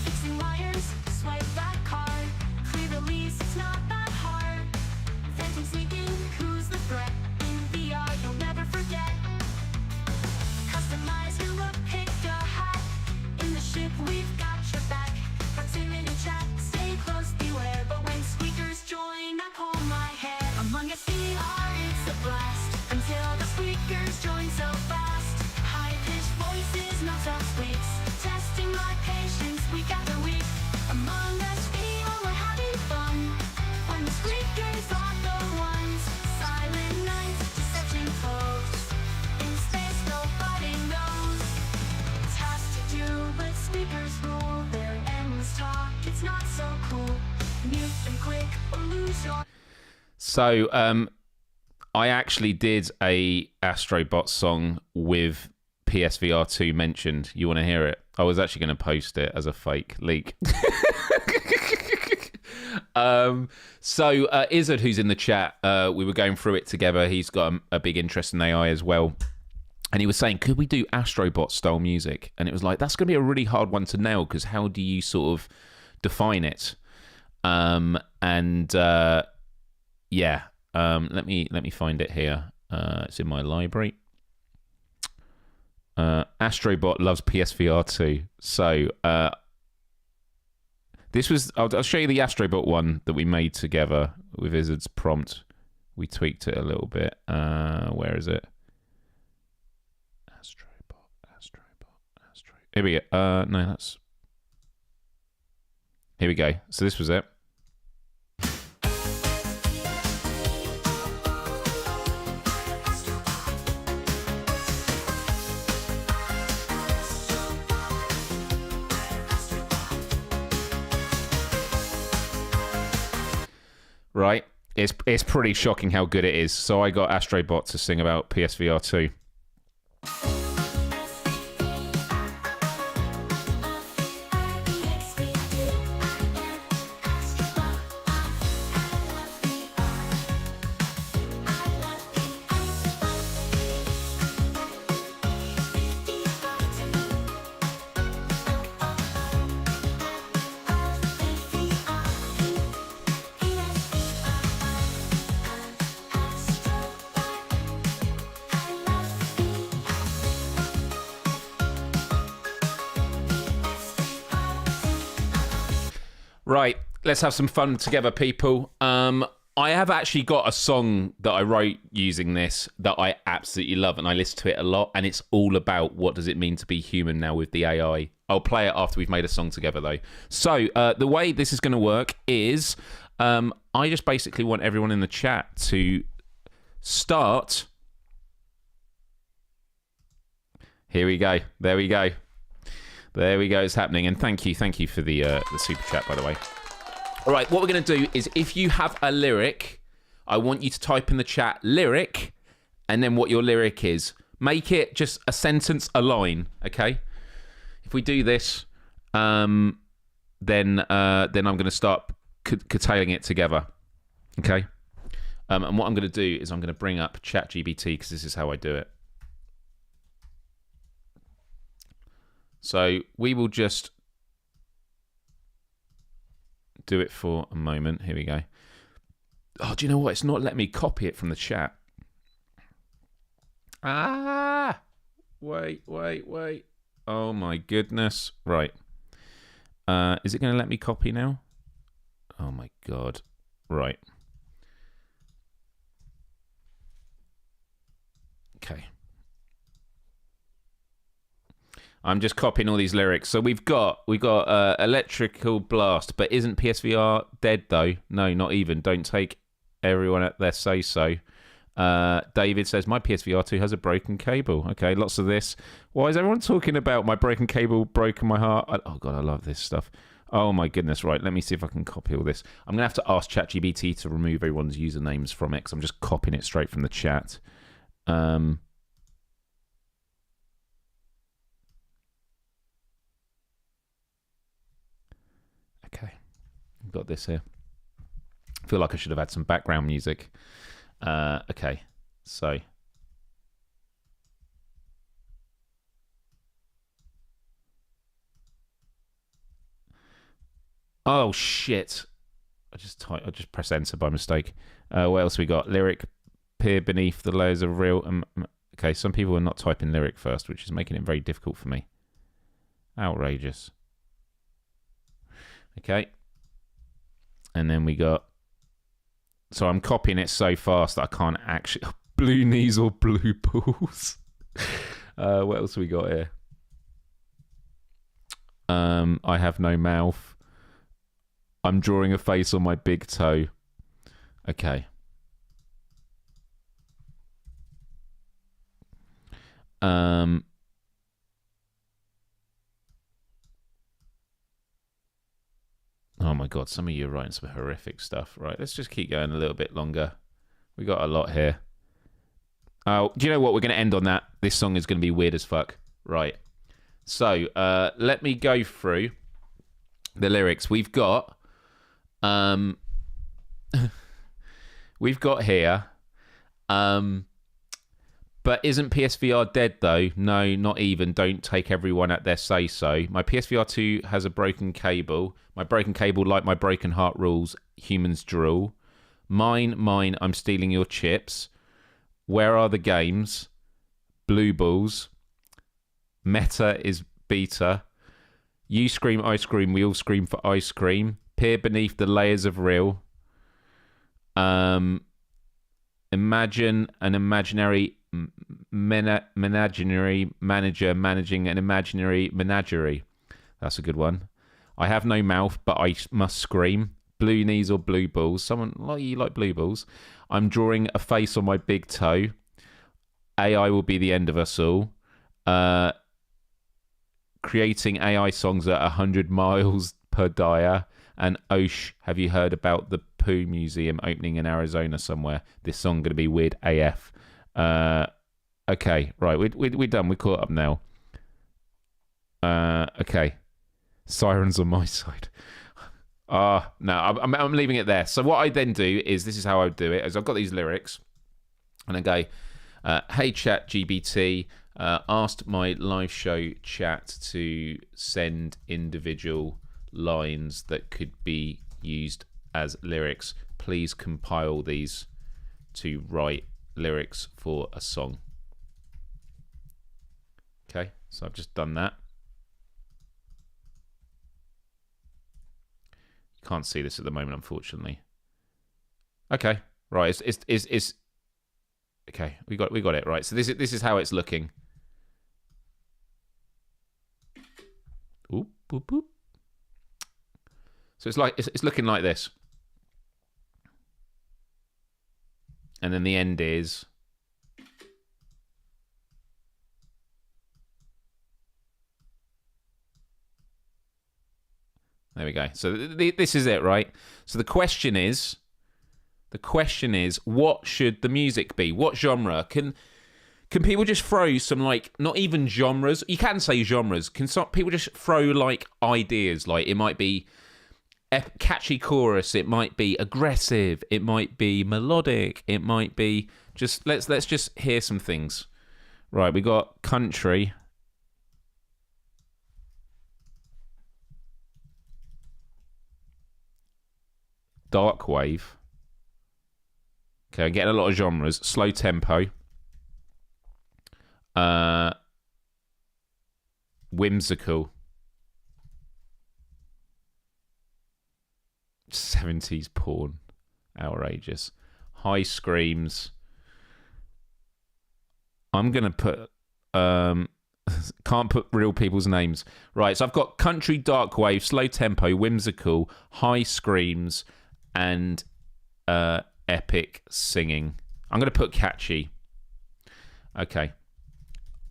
Fixing wires, swipe that card, clear the lease, it's not that hard. Venting, sneaking, who's the threat? In VR, you'll never forget. Customize your look, pick a hat. In the ship, we've got your back. Proximity chat, stay close, beware. But when squeakers join, I pull my hair. Among Us VR, it's a blast, until the squeakers join so fast. High-pitched voices, not so squeaks, testing my patience, we got the week. Among Us VR, we're having fun, when the squeakers are the ones. Silent nights, deception flows, in space nobody knows. Tasks to do, but squeakers rule. Their endless talk, it's not so cool. Mute them quick or lose your... So, I actually did a Astrobot song with PSVR 2 mentioned. You want to hear it? I was actually going to post it as a fake leak. So Izzard, who's in the chat, we were going through it together. He's got a big interest in AI as well. And he was saying, could we do Astrobot style music? And it was like, that's going to be a really hard one to nail, because how do you sort of define it? Let me find it here. It's in my library. Astrobot loves PSVR 2. So this was... I'll show you the Astrobot one that we made together with Izzard's prompt. We tweaked it a little bit. Where is it? Astrobot. Here we go. No, that's... Here we go. So this was it. Right, it's pretty shocking how good it is. So I got Astrobot to sing about PSVR 2. Right, let's have some fun together, people. I have actually got a song that I wrote using this that I absolutely love, and I listen to it a lot, and it's all about what does it mean to be human now with the AI. I'll play it after we've made a song together, though. So the way this is going to work is I just basically want everyone in the chat to start. Here we go. There we go. There we go, it's happening. And thank you for the super chat, by the way. All right, what we're going to do is if you have a lyric, I want you to type in the chat lyric and then what your lyric is. Make it just a sentence, a line, okay? If we do this, then I'm going to start curtailing it together, okay? And what I'm going to do is I'm going to bring up ChatGPT because this is how I do it. So we will just do it for a moment. Here we go. Oh, do you know what? It's not letting me copy it from the chat. Ah! Wait. Oh my goodness. Right. Is it going to let me copy now? Oh my God. Right. Okay. I'm just copying all these lyrics. So we've got Electrical Blast, but isn't PSVR dead though? No, not even. Don't take everyone at their say-so. David says, my PSVR 2 has a broken cable. Okay, lots of this. Why is everyone talking about my broken cable broken my heart? Oh God, I love this stuff. Oh my goodness, right, let me see if I can copy all this. I'm going to have to ask ChatGPT to remove everyone's usernames from it because I'm just copying it straight from the chat. Okay, I've got this here. I feel like I should have had some background music. Okay, so. Oh shit! I just pressed enter by mistake. What else we got? Lyric peer beneath the layers of real. Okay, some people are not typing lyric first, which is making it very difficult for me. Outrageous. Okay. And then we got... So I'm copying it so fast that I can't actually... Blue knees or blue balls. What else we got here? I have no mouth. I'm drawing a face on my big toe. Okay. Oh my God, some of you are writing some horrific stuff. Right, let's just keep going a little bit longer. We got a lot here. Oh, do you know what? We're going to end on that. This song is going to be weird as fuck. Right. So, let me go through the lyrics. We've got here, but isn't PSVR dead though? No, not even. Don't take everyone at their say-so. My PSVR 2 has a broken cable. My broken cable, like my broken heart, rules. Humans drool. Mine, I'm stealing your chips. Where are the games? Blue balls. Meta is beta. You scream ice cream, we all scream for ice cream. Peer beneath the layers of real. Imagine an imaginary menagerie manager managing an imaginary menagerie. That's a good one. I have no mouth, but I must scream. Blue knees or blue balls. Someone like you like blue balls. I'm drawing a face on my big toe. AI will be the end of us all. Creating AI songs at 100 miles per Dyer. And Osh, have you heard about the Pooh Museum opening in Arizona somewhere? This song going to be weird AF. Okay, right, we're done. We're caught up now. Okay. Sirens on my side. No, I'm leaving it there. So what I then do is, this is how I would do it, is I've got these lyrics, and I go, hey chat GBT, asked my live show chat to send individual lines that could be used as lyrics. Please compile these to write lyrics for a song. Okay, so I've just done that. Can't see this at the moment, unfortunately. Okay, right. It's okay. We got it right. So this is how it's looking. Oop, boop, boop. So it's looking like this, and then the end is. There we go. So this is it, right? So the question is, what should the music be? What genre? Can people just throw some, like, not even genres? You can say genres. Can people just throw, like, ideas? Like, it might be catchy chorus. It might be aggressive. It might be melodic. It might be just let's just hear some things. Right, we got country. Dark wave. Okay, I'm getting a lot of genres. Slow tempo. Whimsical. 70s porn. Outrageous. High screams. I'm going to put... can't put real people's names. Right, so I've got country, dark wave, slow tempo, whimsical, high screams, and epic singing. I'm going to put catchy. Okay.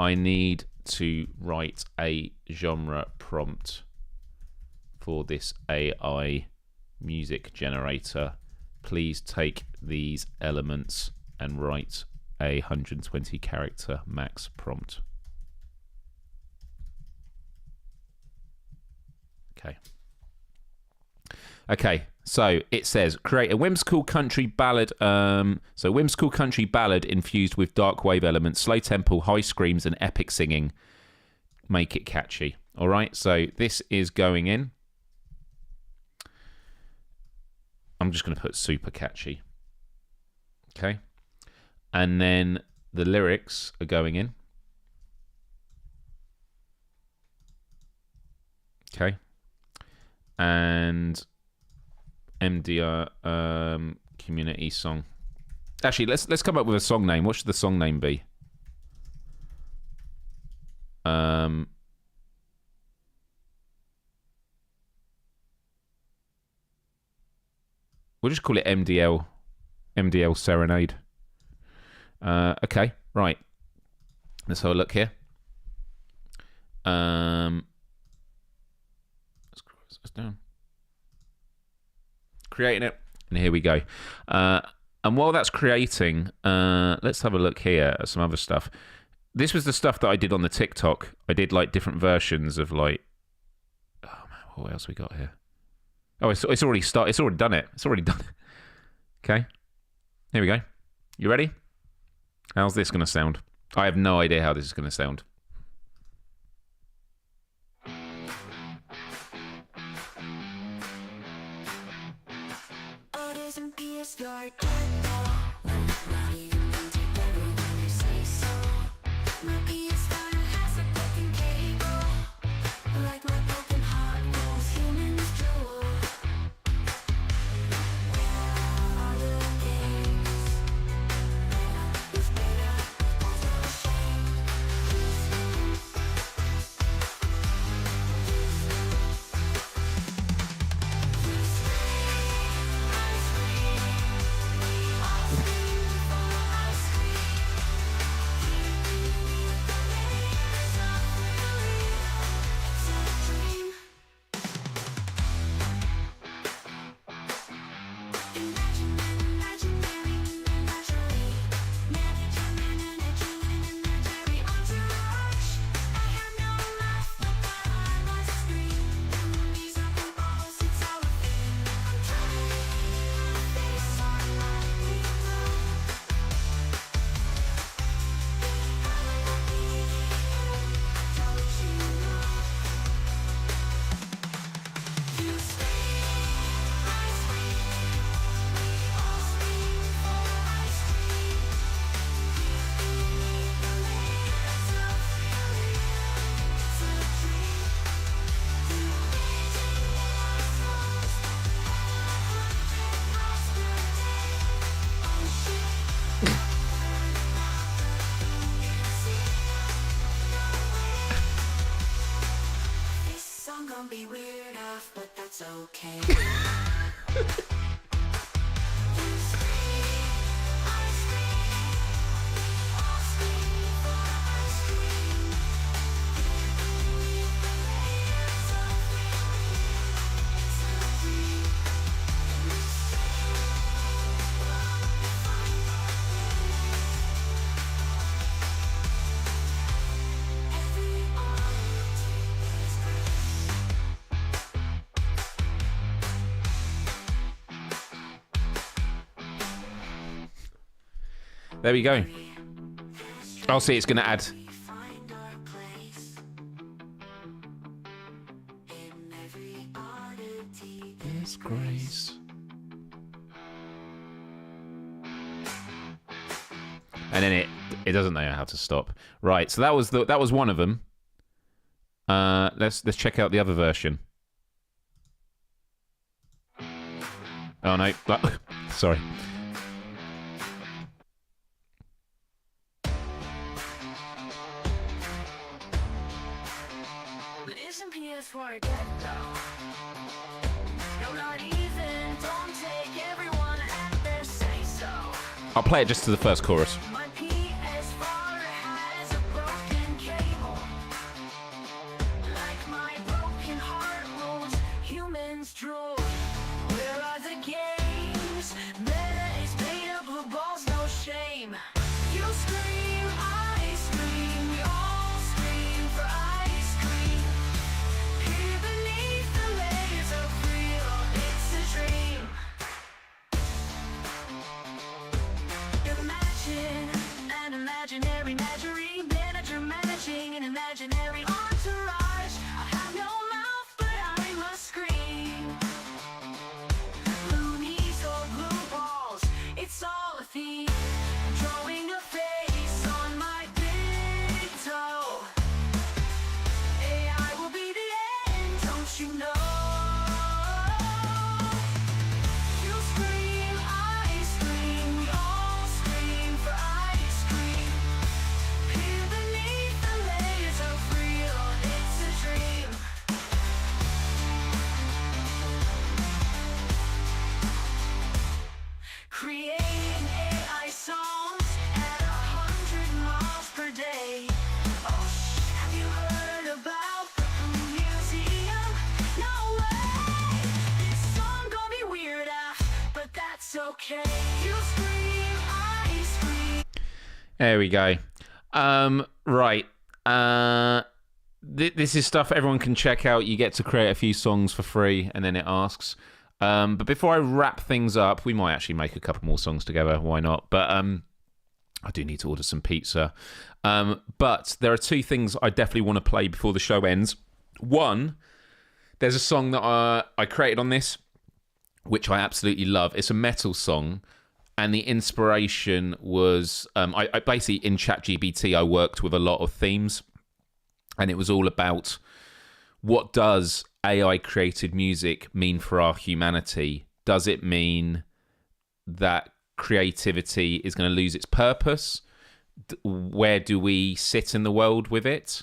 I need to write a genre prompt for this AI music generator. Please take these elements and write a 120 character max prompt. Okay, so it says create a whimsical country ballad. So whimsical country ballad infused with dark wave elements, slow tempo, high screams, and epic singing. Make it catchy. All right, so this is going in. I'm just going to put super catchy. Okay, and then the lyrics are going in. Okay, and MDR community song. Actually, let's come up with a song name. What should the song name be? We'll just call it MDL Serenade. Okay, right. Let's have a look here. Let's close this down. Creating it, and here we go. And while that's creating, let's have a look here at some other stuff. This was the stuff that I did on the TikTok. I did like different versions of like. Oh man, what else we got here? Oh, it's already started. It's already done it. It's already done it. Okay, here we go. You ready? How's this going to sound? I have no idea how this is going to sound. There we go. I'll see. It's going to add. We find our place in every oddity. Disgrace. And then it doesn't know how to stop. Right. So that was one of them. Let's check out the other version. Oh no. Sorry. Isn't PS4 dead though? No, not even. Don't take everyone at their say-so. I'll play it just to the first chorus. My PS4 has a broken cable. Like my broken heart rolls, humans drool. Where are the games? Meta is made up of balls, no shame. You scream, I scream, we all scream for ice cream. Here beneath the layers of real, it's a dream. Imagine an imaginary menagerie, manager managing an imaginary entourage. I have no mouth, but I must scream. Loonies or blue balls, it's all a theme. Drawing a face on my big toe. AI will be the end, don't you know? You scream, I scream, we all scream for ice cream. Here beneath the layers of real, it's a dream. Creating AI songs at 100 miles per day. Oh, have you heard about the museum? No way! This song gonna be weird, but that's okay. You scream, I scream. There we go. Right. This is stuff everyone can check out. You get to create a few songs for free, and then it asks. But before I wrap things up, we might actually make a couple more songs together. Why not? But I do need to order some pizza. But there are two things I definitely want to play before the show ends. One, there's a song that I created on this, which I absolutely love. It's a metal song. And the inspiration was, I basically, in ChatGPT, I worked with a lot of themes. And it was all about what does AI-created music mean for our humanity? Does it mean that creativity is going to lose its purpose? Where do we sit in the world with it?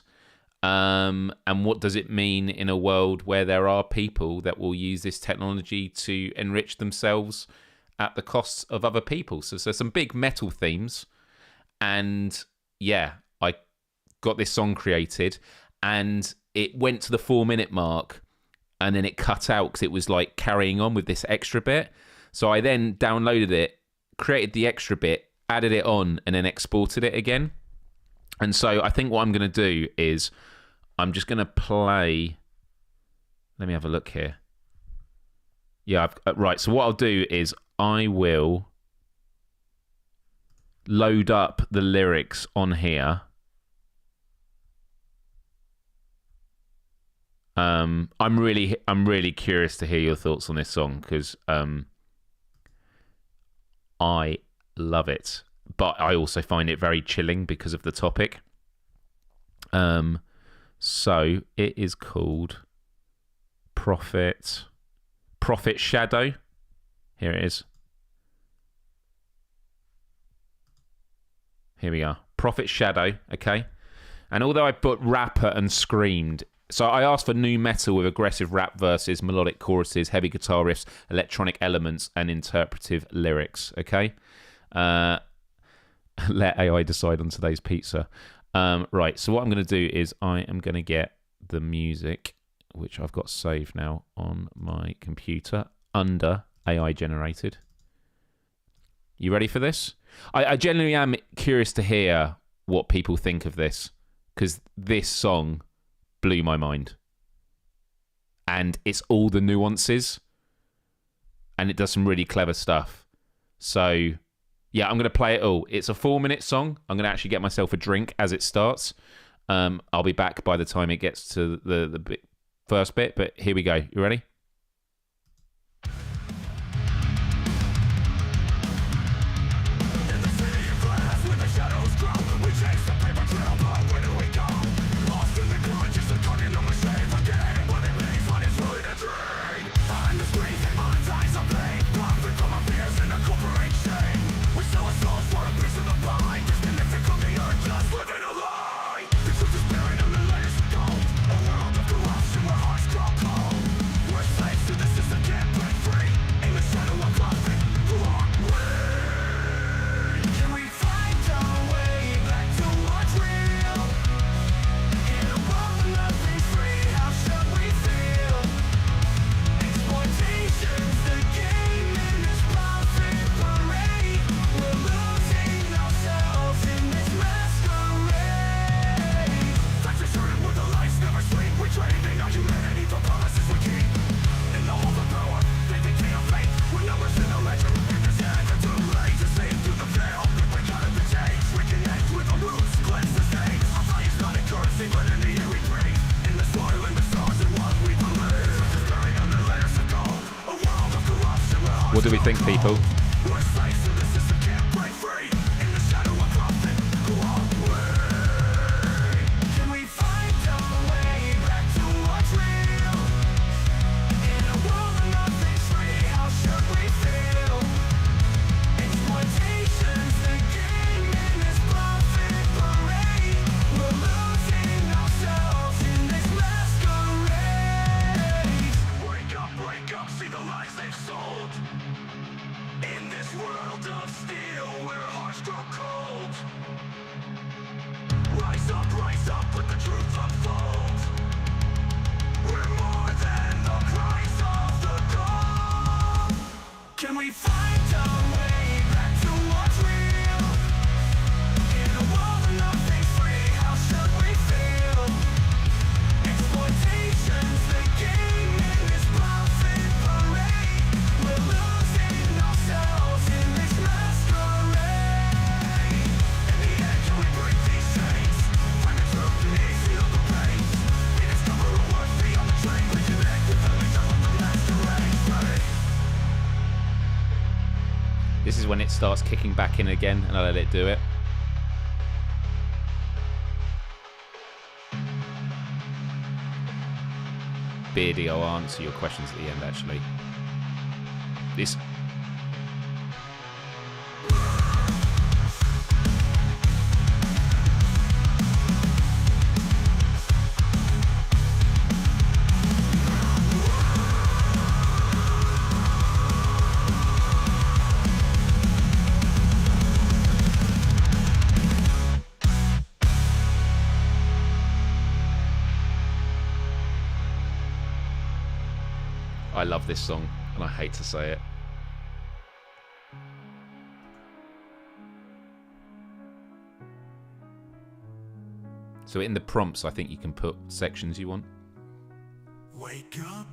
And what does it mean in a world where there are people that will use this technology to enrich themselves at the cost of other people? So some big metal themes. And yeah, I got this song created and it went to the 4-minute mark and then it cut out because it was like carrying on with this extra bit. So I then downloaded it, created the extra bit, added it on, and then exported it again. And so I think what I'm going to do is I'm just going to play. Let me have a look here. Yeah, right. So what I'll do is I will load up the lyrics on here. I'm really curious to hear your thoughts on this song because I love it, but I also find it very chilling because of the topic. So it is called Prophet Shadow. Here it is. Here we are. Prophet Shadow, okay? And although I put rapper and screamed, so I asked for new metal with aggressive rap verses, melodic choruses, heavy guitar riffs, electronic elements, and interpretive lyrics, okay? Let AI decide on today's pizza. Right, so what I'm going to do is I am going to get the music, which I've got saved now on my computer, under AI generated. You ready for this? I genuinely am curious to hear what people think of this, because this song blew my mind. And it's all the nuances, and it does some really clever stuff. So, Yeah, I'm going to play it all. It's a 4-minute song. I'm going to actually get myself a drink as it starts. I'll be back by the time it gets to the first bit, but here we go. You ready? What do we think, people? This is when it starts kicking back in again, and I let it do it. Beardy, I'll answer your questions at the end, actually. This... I love this song, and I hate to say it. So in the prompts, I think you can put sections you want. Wake up,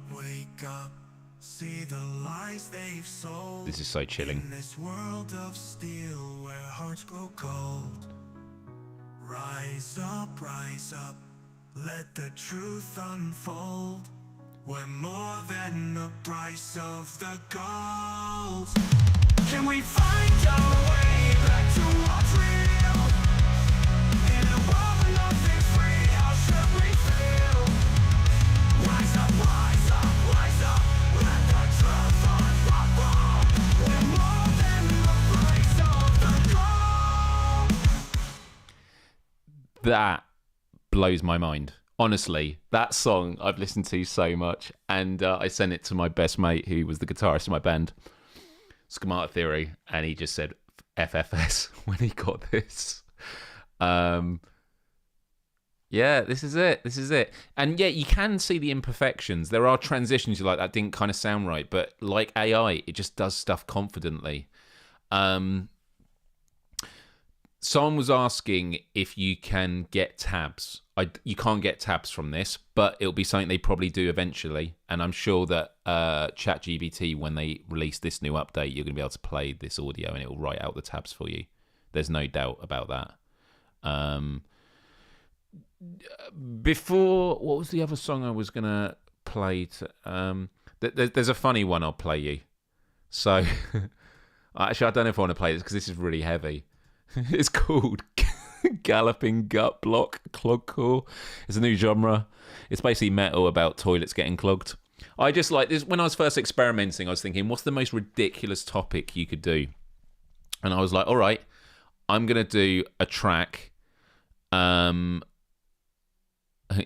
see the lies they've sold. This is so chilling. In this world of steel where hearts grow cold. Rise up, let the truth unfold. We're more than the price of the gold. Can we find our way back to what's real? In a world where nothing's free, how should we feel? Rise up, let the truth unfold. We're more than the price of the gold. That blows my mind. Honestly, that song I've listened to so much, and I sent it to my best mate who was the guitarist in my band, Schematic Theory, and he just said FFS when he got this. Yeah, this is it. And yeah, you can see the imperfections. There are transitions you're like, that didn't kind of sound right, but like AI, it just does stuff confidently. someone was asking if you can get tabs. You can't get tabs from this, but it'll be something they probably do eventually. And I'm sure that ChatGPT, when they release this new update, you're going to be able to play this audio and it will write out the tabs for you. There's no doubt about that. Before, what was the other song I was going to play? There's a funny one I'll play you. So, actually, I don't know if I want to play this because this is really heavy. It's called Galloping Gut Block Clogcore. It's a new genre. It's basically metal about toilets getting clogged. I just like this. When I was first experimenting, I was thinking, what's the most ridiculous topic you could do? And I was like, all right, I'm going to do a track.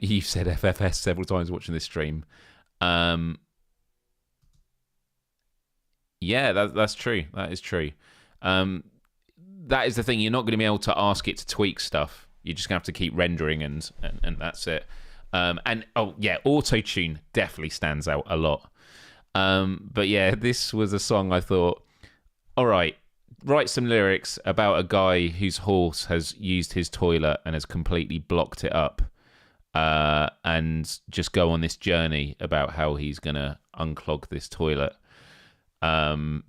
You said FFS several times watching this stream. Yeah, that's true. That is true. That is the thing. You're not going to be able to ask it to tweak stuff. You're just going to have to keep rendering and that's it. And oh yeah, auto-tune definitely stands out a lot. But yeah, this was a song I thought, all right, write some lyrics about a guy whose horse has used his toilet and has completely blocked it up. And just go on this journey about how he's going to unclog this toilet. Do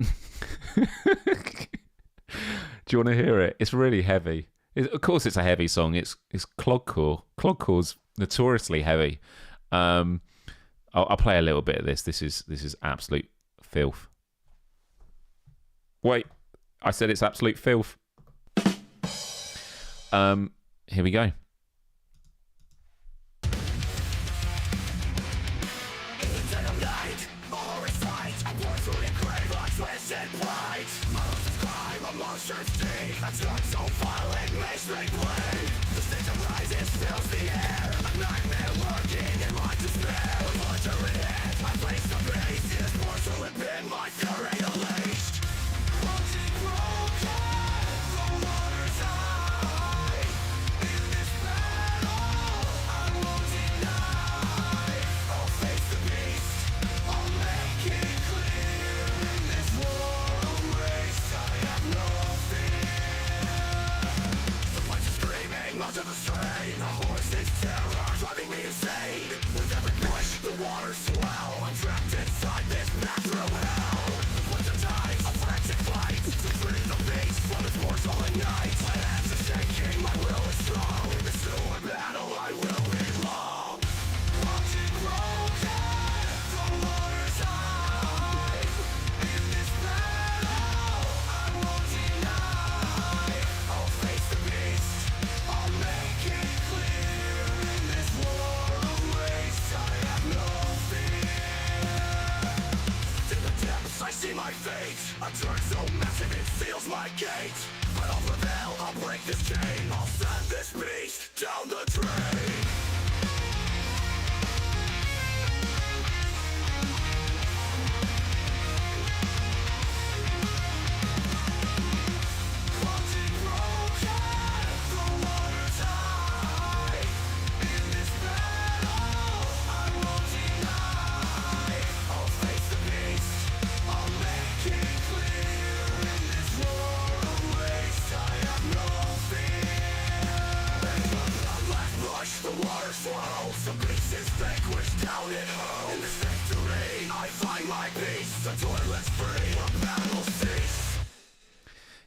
you want to hear it? It's really heavy. Of course, it's a heavy song. It's clogcore. Clogcore's notoriously heavy. I'll play a little bit of this. This is absolute filth. Wait, I said it's absolute filth. Here we go.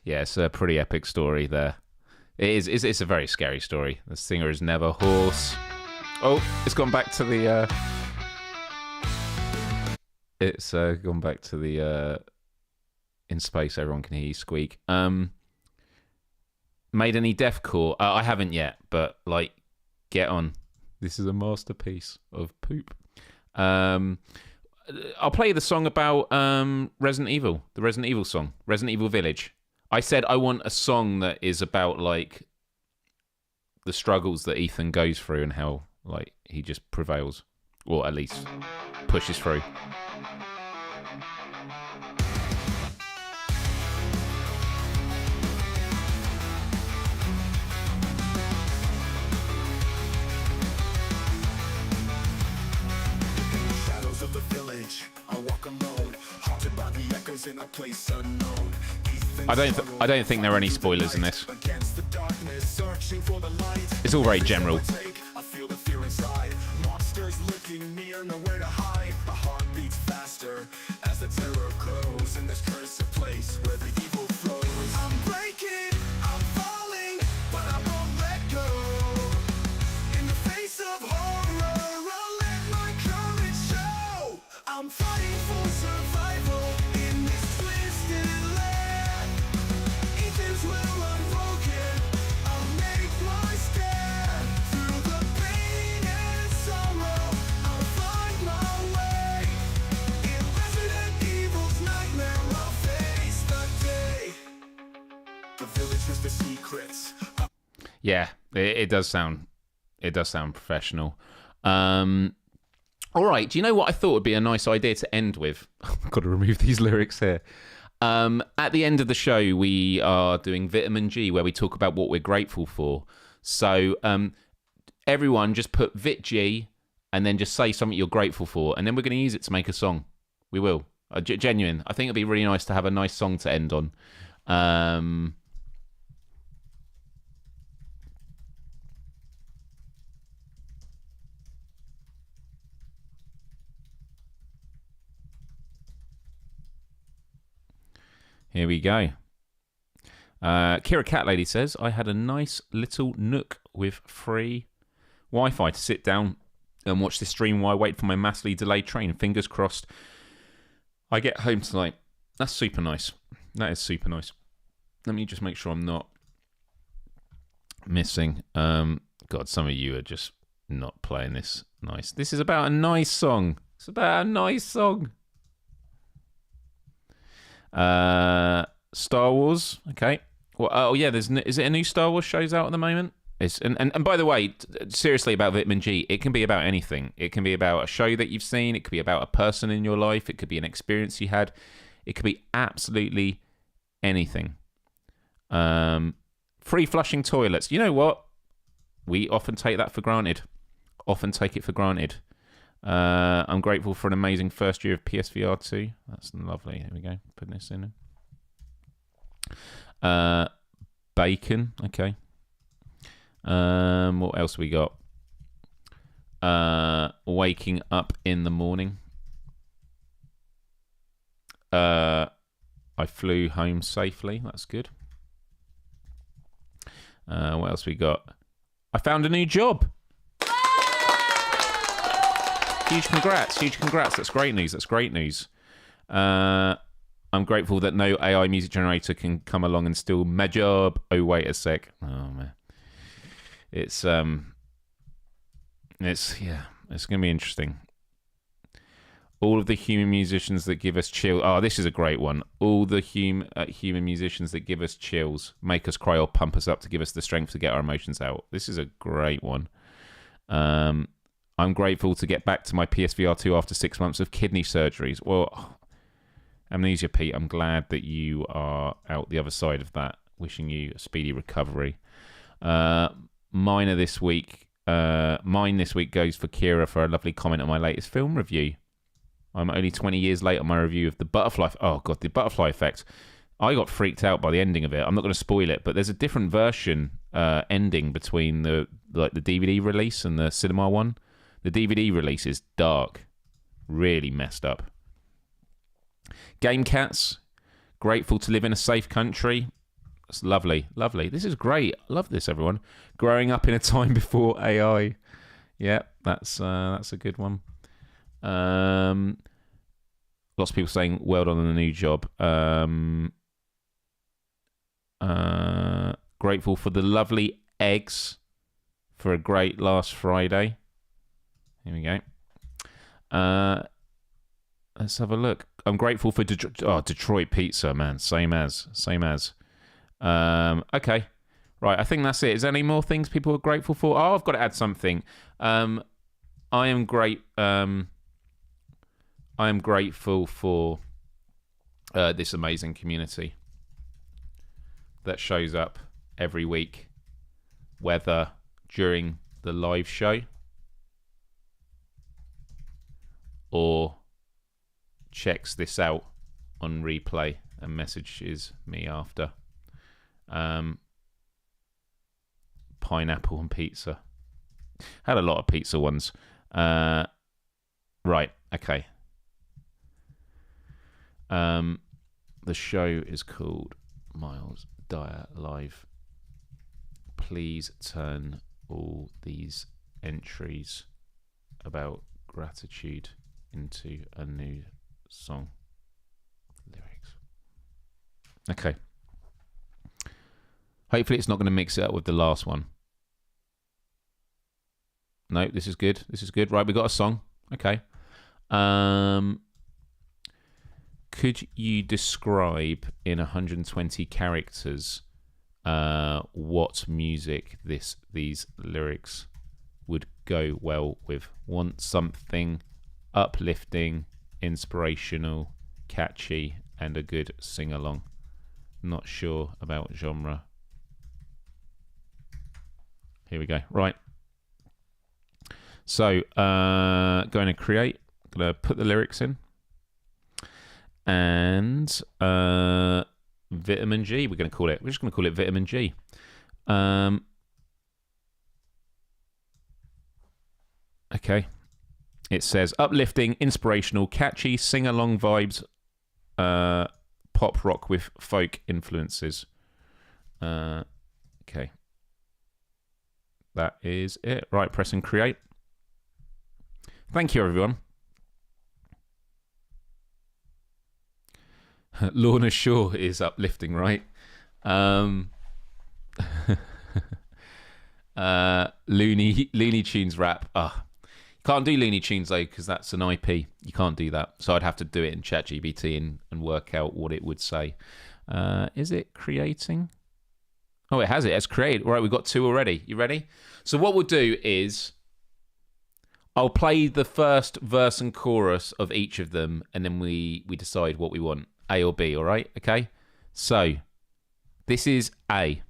Yeah, it's a pretty epic story there. It's a very scary story. The singer is never hoarse. Oh, it's gone back to the... It's gone back to the... in space, everyone can hear you squeak. Made any deathcore? I haven't yet, but, like, get on. This is a masterpiece of poop. I'll play the song about Resident Evil. The Resident Evil song. Resident Evil Village. I said I want a song that is about, like, the struggles that Ethan goes through and how, like, he just prevails. Or at least pushes through. Shadows of the village, I walk alone, haunted by the echoes in a place unknown. I don't think there are any spoilers in this. searching for the light. It's all very general. I feel the fear inside. Monsters looking near, nowhere to hide. My heart beats faster as the terror grows in this cursed place where the evil flows. I'm breaking, I'm falling, but I won't let go. In the face of horror, I'll let my courage show. I'm fighting for survival in this twisted land. Ethan's will unbroken, I'll make my stand. Through the pain and sorrow, I'll find my way. In Resident Evil's nightmare, I'll face the day. The village has the secrets. Yeah, it does sound professional. All right, do you know what I thought would be a nice idea to end with? I've got to remove these lyrics here. At the end of the show, we are doing Vitamin G, where we talk about what we're grateful for. So everyone just put Vit G and then just say something you're grateful for, and then we're going to use it to make a song. We will. Genuine. I think it'd be really nice to have a nice song to end on. Here we go. Kira Cat Lady says, I had a nice little nook with free Wi-Fi to sit down and watch this stream while I wait for my massively delayed train. Fingers crossed I get home tonight. That's super nice. That is super nice. Let me just make sure I'm not missing. God, some of you are just not playing this nice. This is about a nice song. It's about a nice song. Star Wars, okay. Well, oh yeah, is it a new Star Wars shows out at the moment? And by the way, seriously about Vitamin G, it can be about anything. It can be about a show that you've seen. It could be about a person in your life. It could be an experience you had. It could be absolutely anything. Free flushing toilets. You know what? We often take that for granted. Often take it for granted. I'm grateful for an amazing first year of PSVR 2. That's lovely. Here we go. Putting this in. Bacon. Okay. What else we got? Waking up in the morning. I flew home safely. That's good. What else we got? I found a new job. Huge congrats. That's great news. I'm grateful that no AI music generator can come along and steal my job. Oh, wait a sec. Oh, man. It's going to be interesting. All of the human musicians that give us chills. Oh, this is a great one. All the human musicians that give us chills, make us cry or pump us up to give us the strength to get our emotions out. This is a great one. I'm grateful to get back to my PSVR 2 after 6 months of kidney surgeries. Well, Amnesia Pete, I'm glad that you are out the other side of that. Wishing you a speedy recovery. Mine this week goes for Kira for a lovely comment on my latest film review. I'm only 20 years late on my review of the Butterfly. Oh god, the Butterfly Effect. I got freaked out by the ending of it. I'm not going to spoil it, but there's a different version ending between the DVD release and the cinema one. The DVD release is dark, really messed up. Game Cats, grateful to live in a safe country. That's lovely. This is great. I love this, everyone. Growing up in a time before AI. Yeah, that's a good one. Lots of people saying well done on the new job. Grateful for the lovely eggs for a great last Friday. Here we go. Let's have a look. I'm grateful for Detroit pizza, man. Same as. Okay. Right, I think that's it. Is there any more things people are grateful for? Oh, I've got to add something. I am grateful for this amazing community that shows up every week, whether during the live show or checks this out on replay and messages me after. pineapple on pizza. Had a lot of pizza ones. Right, okay. The show is called Myles Dyer Live. Please turn all these entries about gratitude into a new song. Lyrics. Okay. Hopefully it's not going to mix it up with the last one. No, this is good. This is good. Right, we got a song. Okay. Could you describe in 120 characters what music these lyrics would go well with? Want something uplifting, inspirational, catchy, and a good sing-along. Not sure about genre. Here we go. Right. So, going to create. Going to put the lyrics in. And Vitamin G, we're going to call it. We're just going to call it Vitamin G. Okay. It says uplifting, inspirational, catchy, sing-along vibes, pop rock with folk influences. Okay. That is it. Right, press and create. Thank you, everyone. Lorna Shore is uplifting, right? Looney Tunes rap. Can't do Looney Tunes though, because that's an IP. You can't do that. So I'd have to do it in ChatGPT and work out what it would say. Is it creating? Oh, it has it. It's created. All right, we've got 2 already. You ready? So what we'll do is I'll play the first verse and chorus of each of them, and then we decide what we want. A or B, all right? Okay? So, this is A.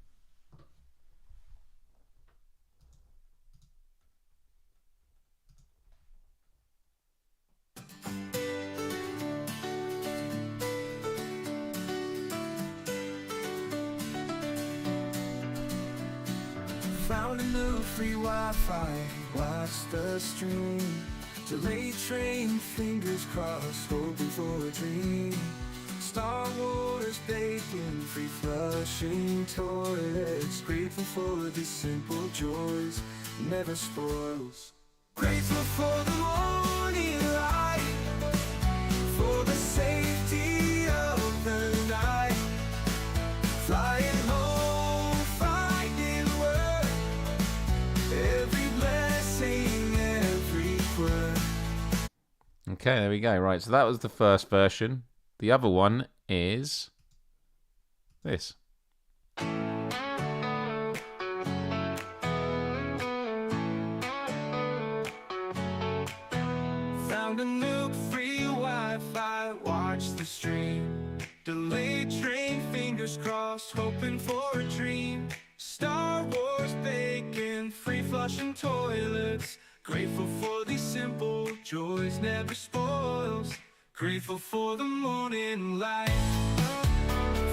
Found a new free Wi-Fi, watch the stream. Delayed train, fingers crossed, hoping for a dream. Star Wars, bacon, free flushing toilets. Grateful for the simple joys, never spoils. Grateful for the morning light, for the safety of the night. Flying home, finding work, every blessing, every word. Okay, there we go. Right, so that was the first version. The other one is this. Found a new free Wi-Fi, watch the stream. Delayed train, fingers crossed, hoping for a dream. Star Wars, bacon, free flushing toilets. Grateful for these simple joys, never spoils. Grateful for the morning light,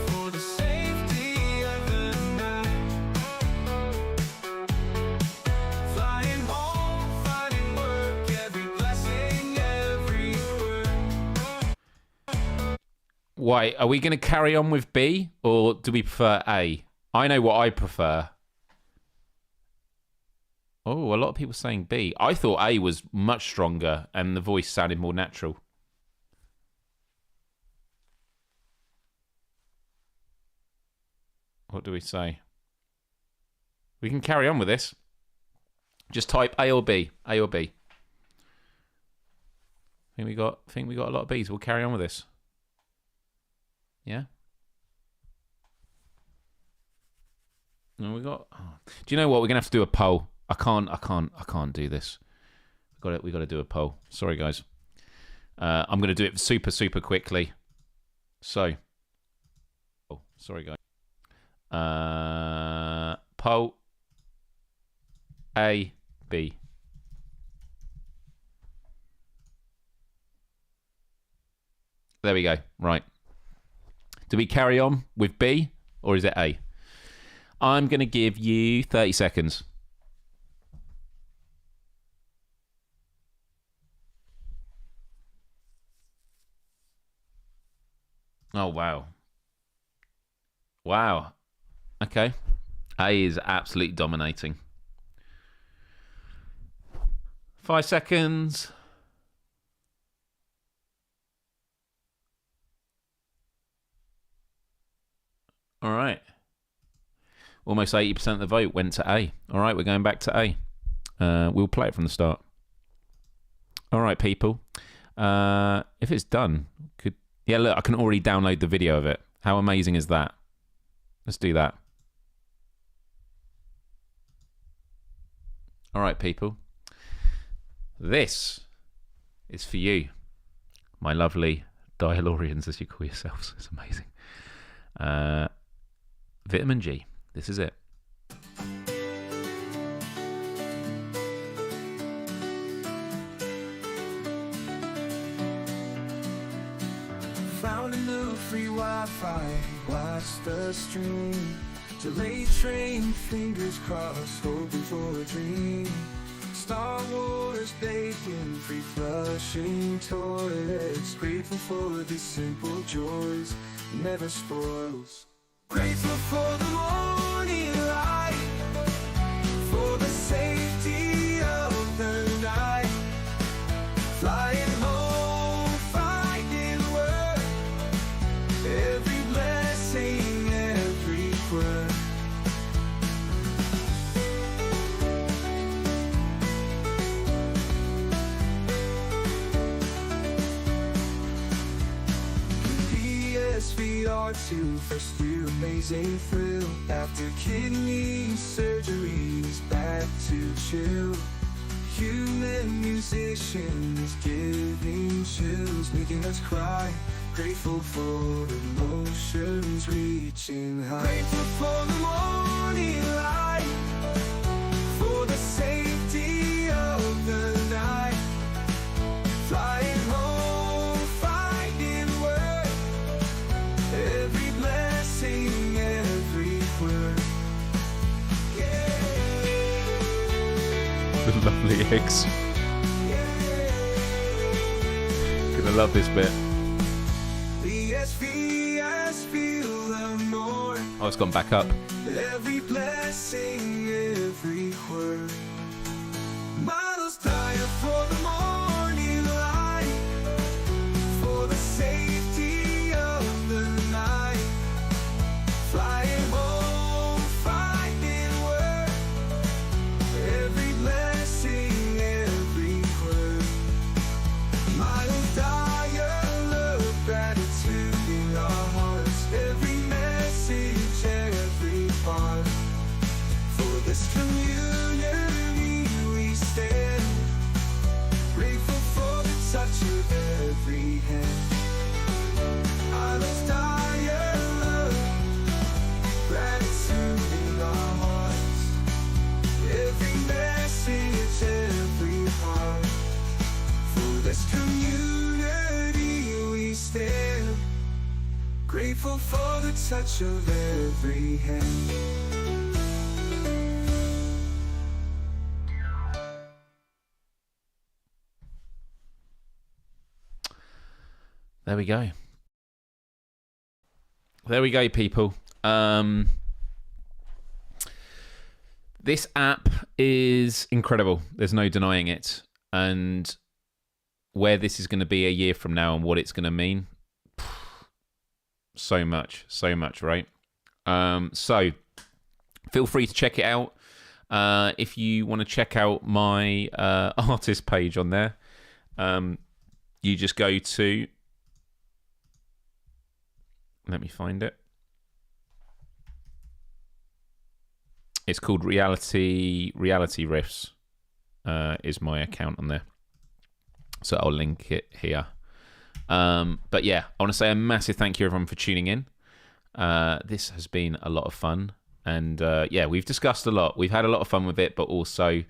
for the safety of the night. Flying home, finding work, every blessing, every word. Wait, are we going to carry on with B, or do we prefer A? I know what I prefer. Oh, a lot of people saying B. I thought A was much stronger and the voice sounded more natural. What do we say? We can carry on with this. Just type A or B. A or B. I think we got a lot of B's. We'll carry on with this. Yeah. No, we got. Oh. Do you know what? We're gonna have to do a poll. I can't do this. We got to do a poll. Sorry, guys. I'm gonna do it super quickly. So. Oh, sorry, guys. Poll A, B. There we go. Right. Do we carry on with B or is it A? I'm going to give you 30 seconds. Oh, wow. Wow. Okay. A is absolutely dominating. 5 seconds. All right. Almost 80% of the vote went to A. All right, we're going back to A. We'll play it from the start. All right, people. If it's done, yeah, look, I can already download the video of it. How amazing is that? Let's do that. All right, people. This is for you, my lovely Dialorians, as you call yourselves. It's amazing. Vitamin G. This is it. Found a new free Wi-Fi, watch the stream. Delayed train, fingers crossed, hoping for a dream. Star Wars bacon, free flushing toilets. Grateful for the simple joys, never spoils. Grateful for the morning light, for the safety of the night. Flying home, finding work, every blessing, every word. PSVR2, first year amazing thrill. After kidney surgeries, back to chill. Human musicians giving chills, making us cry. Grateful for emotions reaching high. Grateful for the morning light, for the safety of the night. Flying home, finding work, every blessing, every word. The lovely eggs. Gonna love this bit. The SVS feel the north. Oh, it's gone back up. Every blessing, every word. Myles Dyer for the morning light, for the safety of the night. Flying home, finding work, every blessing, every word. Myles Dyer, love, gratitude in our hearts. Every message, every part. For this community we stand, grateful for the touch of every hand. Myles Dyer, love, gratitude in our hearts. Every message, every heart. For this community we stand, grateful for the touch of every hand. There we go. There we go, people. This app is incredible. There's no denying it. And where this is going to be a year from now and what it's going to mean, so much, right? So feel free to check it out. If you want to check out my artist page on there, you just go to, let me find it. It's called Reality Riffs. Is my account on there. So I'll link it here. But yeah, I want to say a massive thank you everyone for tuning in. This has been a lot of fun. And yeah, we've discussed a lot. We've had a lot of fun with it, but also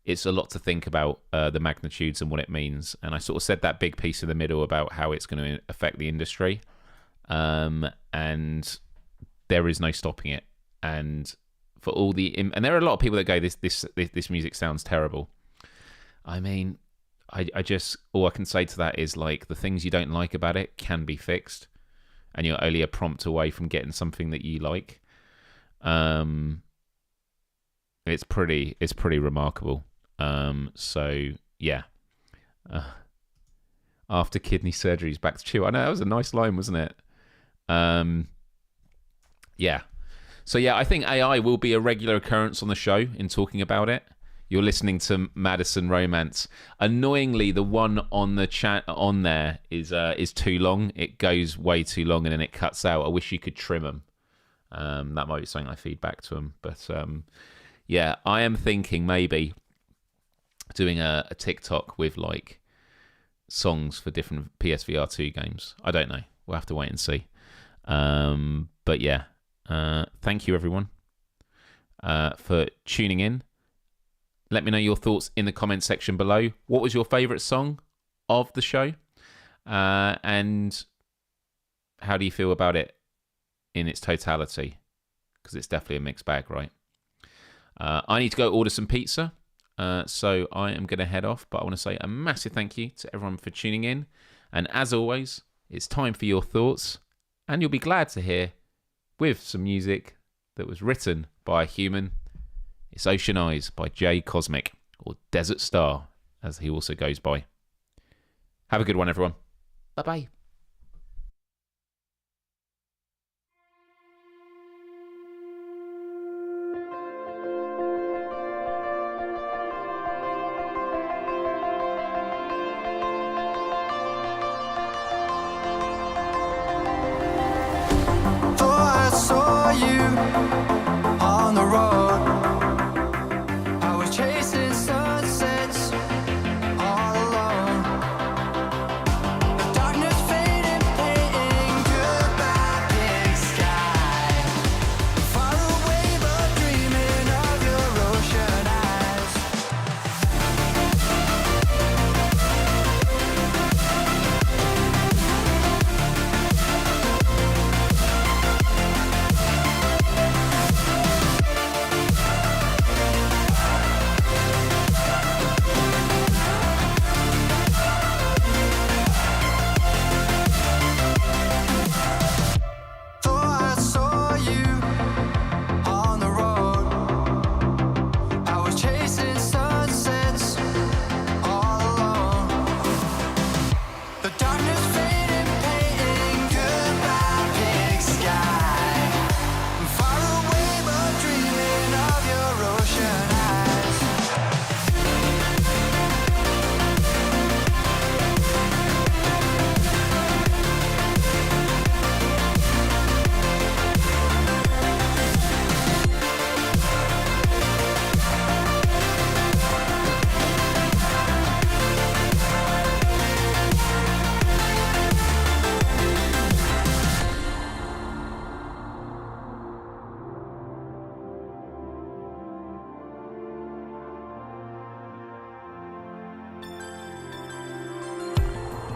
it's a lot to think about the magnitudes and what it means. And I sort of said that big piece in the middle about how it's going to affect the industry. And there is no stopping it. and for all and there are a lot of people that go, this music sounds terrible. I mean, I just, all I can say to that is, like, the things you don't like about it can be fixed, and you're only a prompt away from getting something that you like. It's pretty remarkable. So yeah. After kidney surgery, he's back to chill. I know, that was a nice line, wasn't it? Yeah. So yeah, I think AI will be a regular occurrence on the show in talking about it. You're listening to Madison Romance. Annoyingly, the one on the chat on there is too long. It goes way too long and then it cuts out. I wish you could trim them. That might be something I feed back to them. But yeah, I am thinking maybe doing a TikTok with like songs for different PSVR 2 games. I don't know. We'll have to wait and see. But yeah, thank you everyone for tuning in. Let me know your thoughts in the comment section below. What was your favourite song of the show? And how do you feel about it in its totality? Because it's definitely a mixed bag, right? I need to go order some pizza. So I am going to head off. But I want to say a massive thank you to everyone for tuning in. And as always, it's time for your thoughts. And you'll be glad to hear with some music that was written by a human. It's Ocean Eyes by Jay Cosmic, or Desert Star, as he also goes by. Have a good one, everyone. Bye-bye. Thought I saw you on the road. I was chasing sunsets all alone. The darkness faded, painting goodbye pink sky. Far away but dreaming of your ocean eyes. Thought I saw you on the road. I was chasing sunsets all alone. The darkness faded, painting goodbye pink sky. Far away but dreaming of your ocean eyes.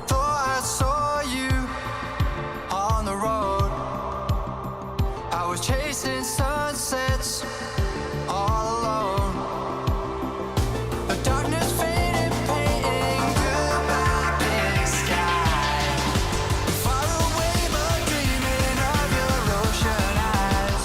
Thought I saw you on the road. I was chasing sunsets all alone. The darkness faded, painting goodbye pink sky. Far away but dreaming of your ocean eyes.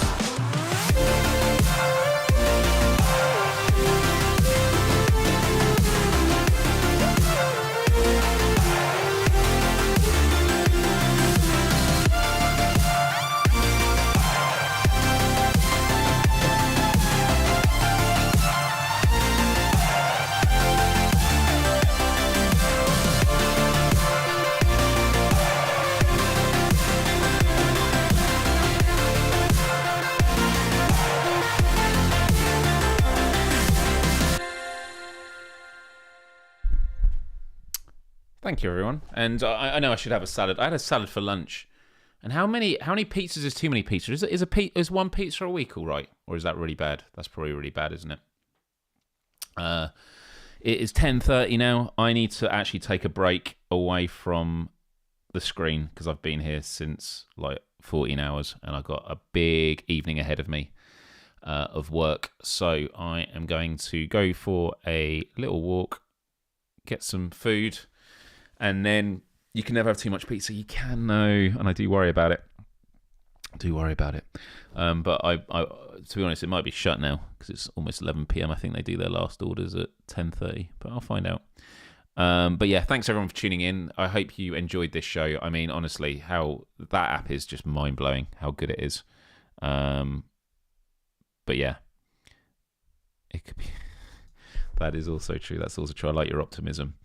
Thank you, everyone. And I know I should have a salad. I had a salad for lunch. And how many pizzas is too many pizzas? Is one pizza a week all right? Or is that really bad? That's probably really bad, isn't it? It is 10:30 now. I need to actually take a break away from the screen because I've been here since like 14 hours, and I've got a big evening ahead of me of work. So I am going to go for a little walk, get some food, and then you can never have too much pizza. You can, though, and I do worry about it. But I, to be honest, it might be shut now because it's almost 11 p.m. I think they do their last orders at 10:30, but I'll find out. But yeah, thanks everyone for tuning in. I hope you enjoyed this show. I mean, honestly, how that app is just mind-blowing, how good it is. But yeah, it could be. That is also true. That's also true. I like your optimism.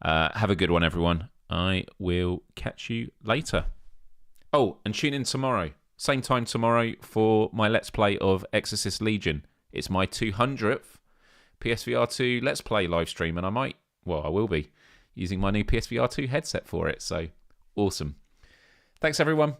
Have a good one, everyone. I will catch you later. Oh, and tune in tomorrow. Same time tomorrow for my Let's Play of Exorcist Legion. It's my 200th PSVR 2 Let's Play live stream, and I will be using my new PSVR 2 headset for it. So, awesome. Thanks, everyone.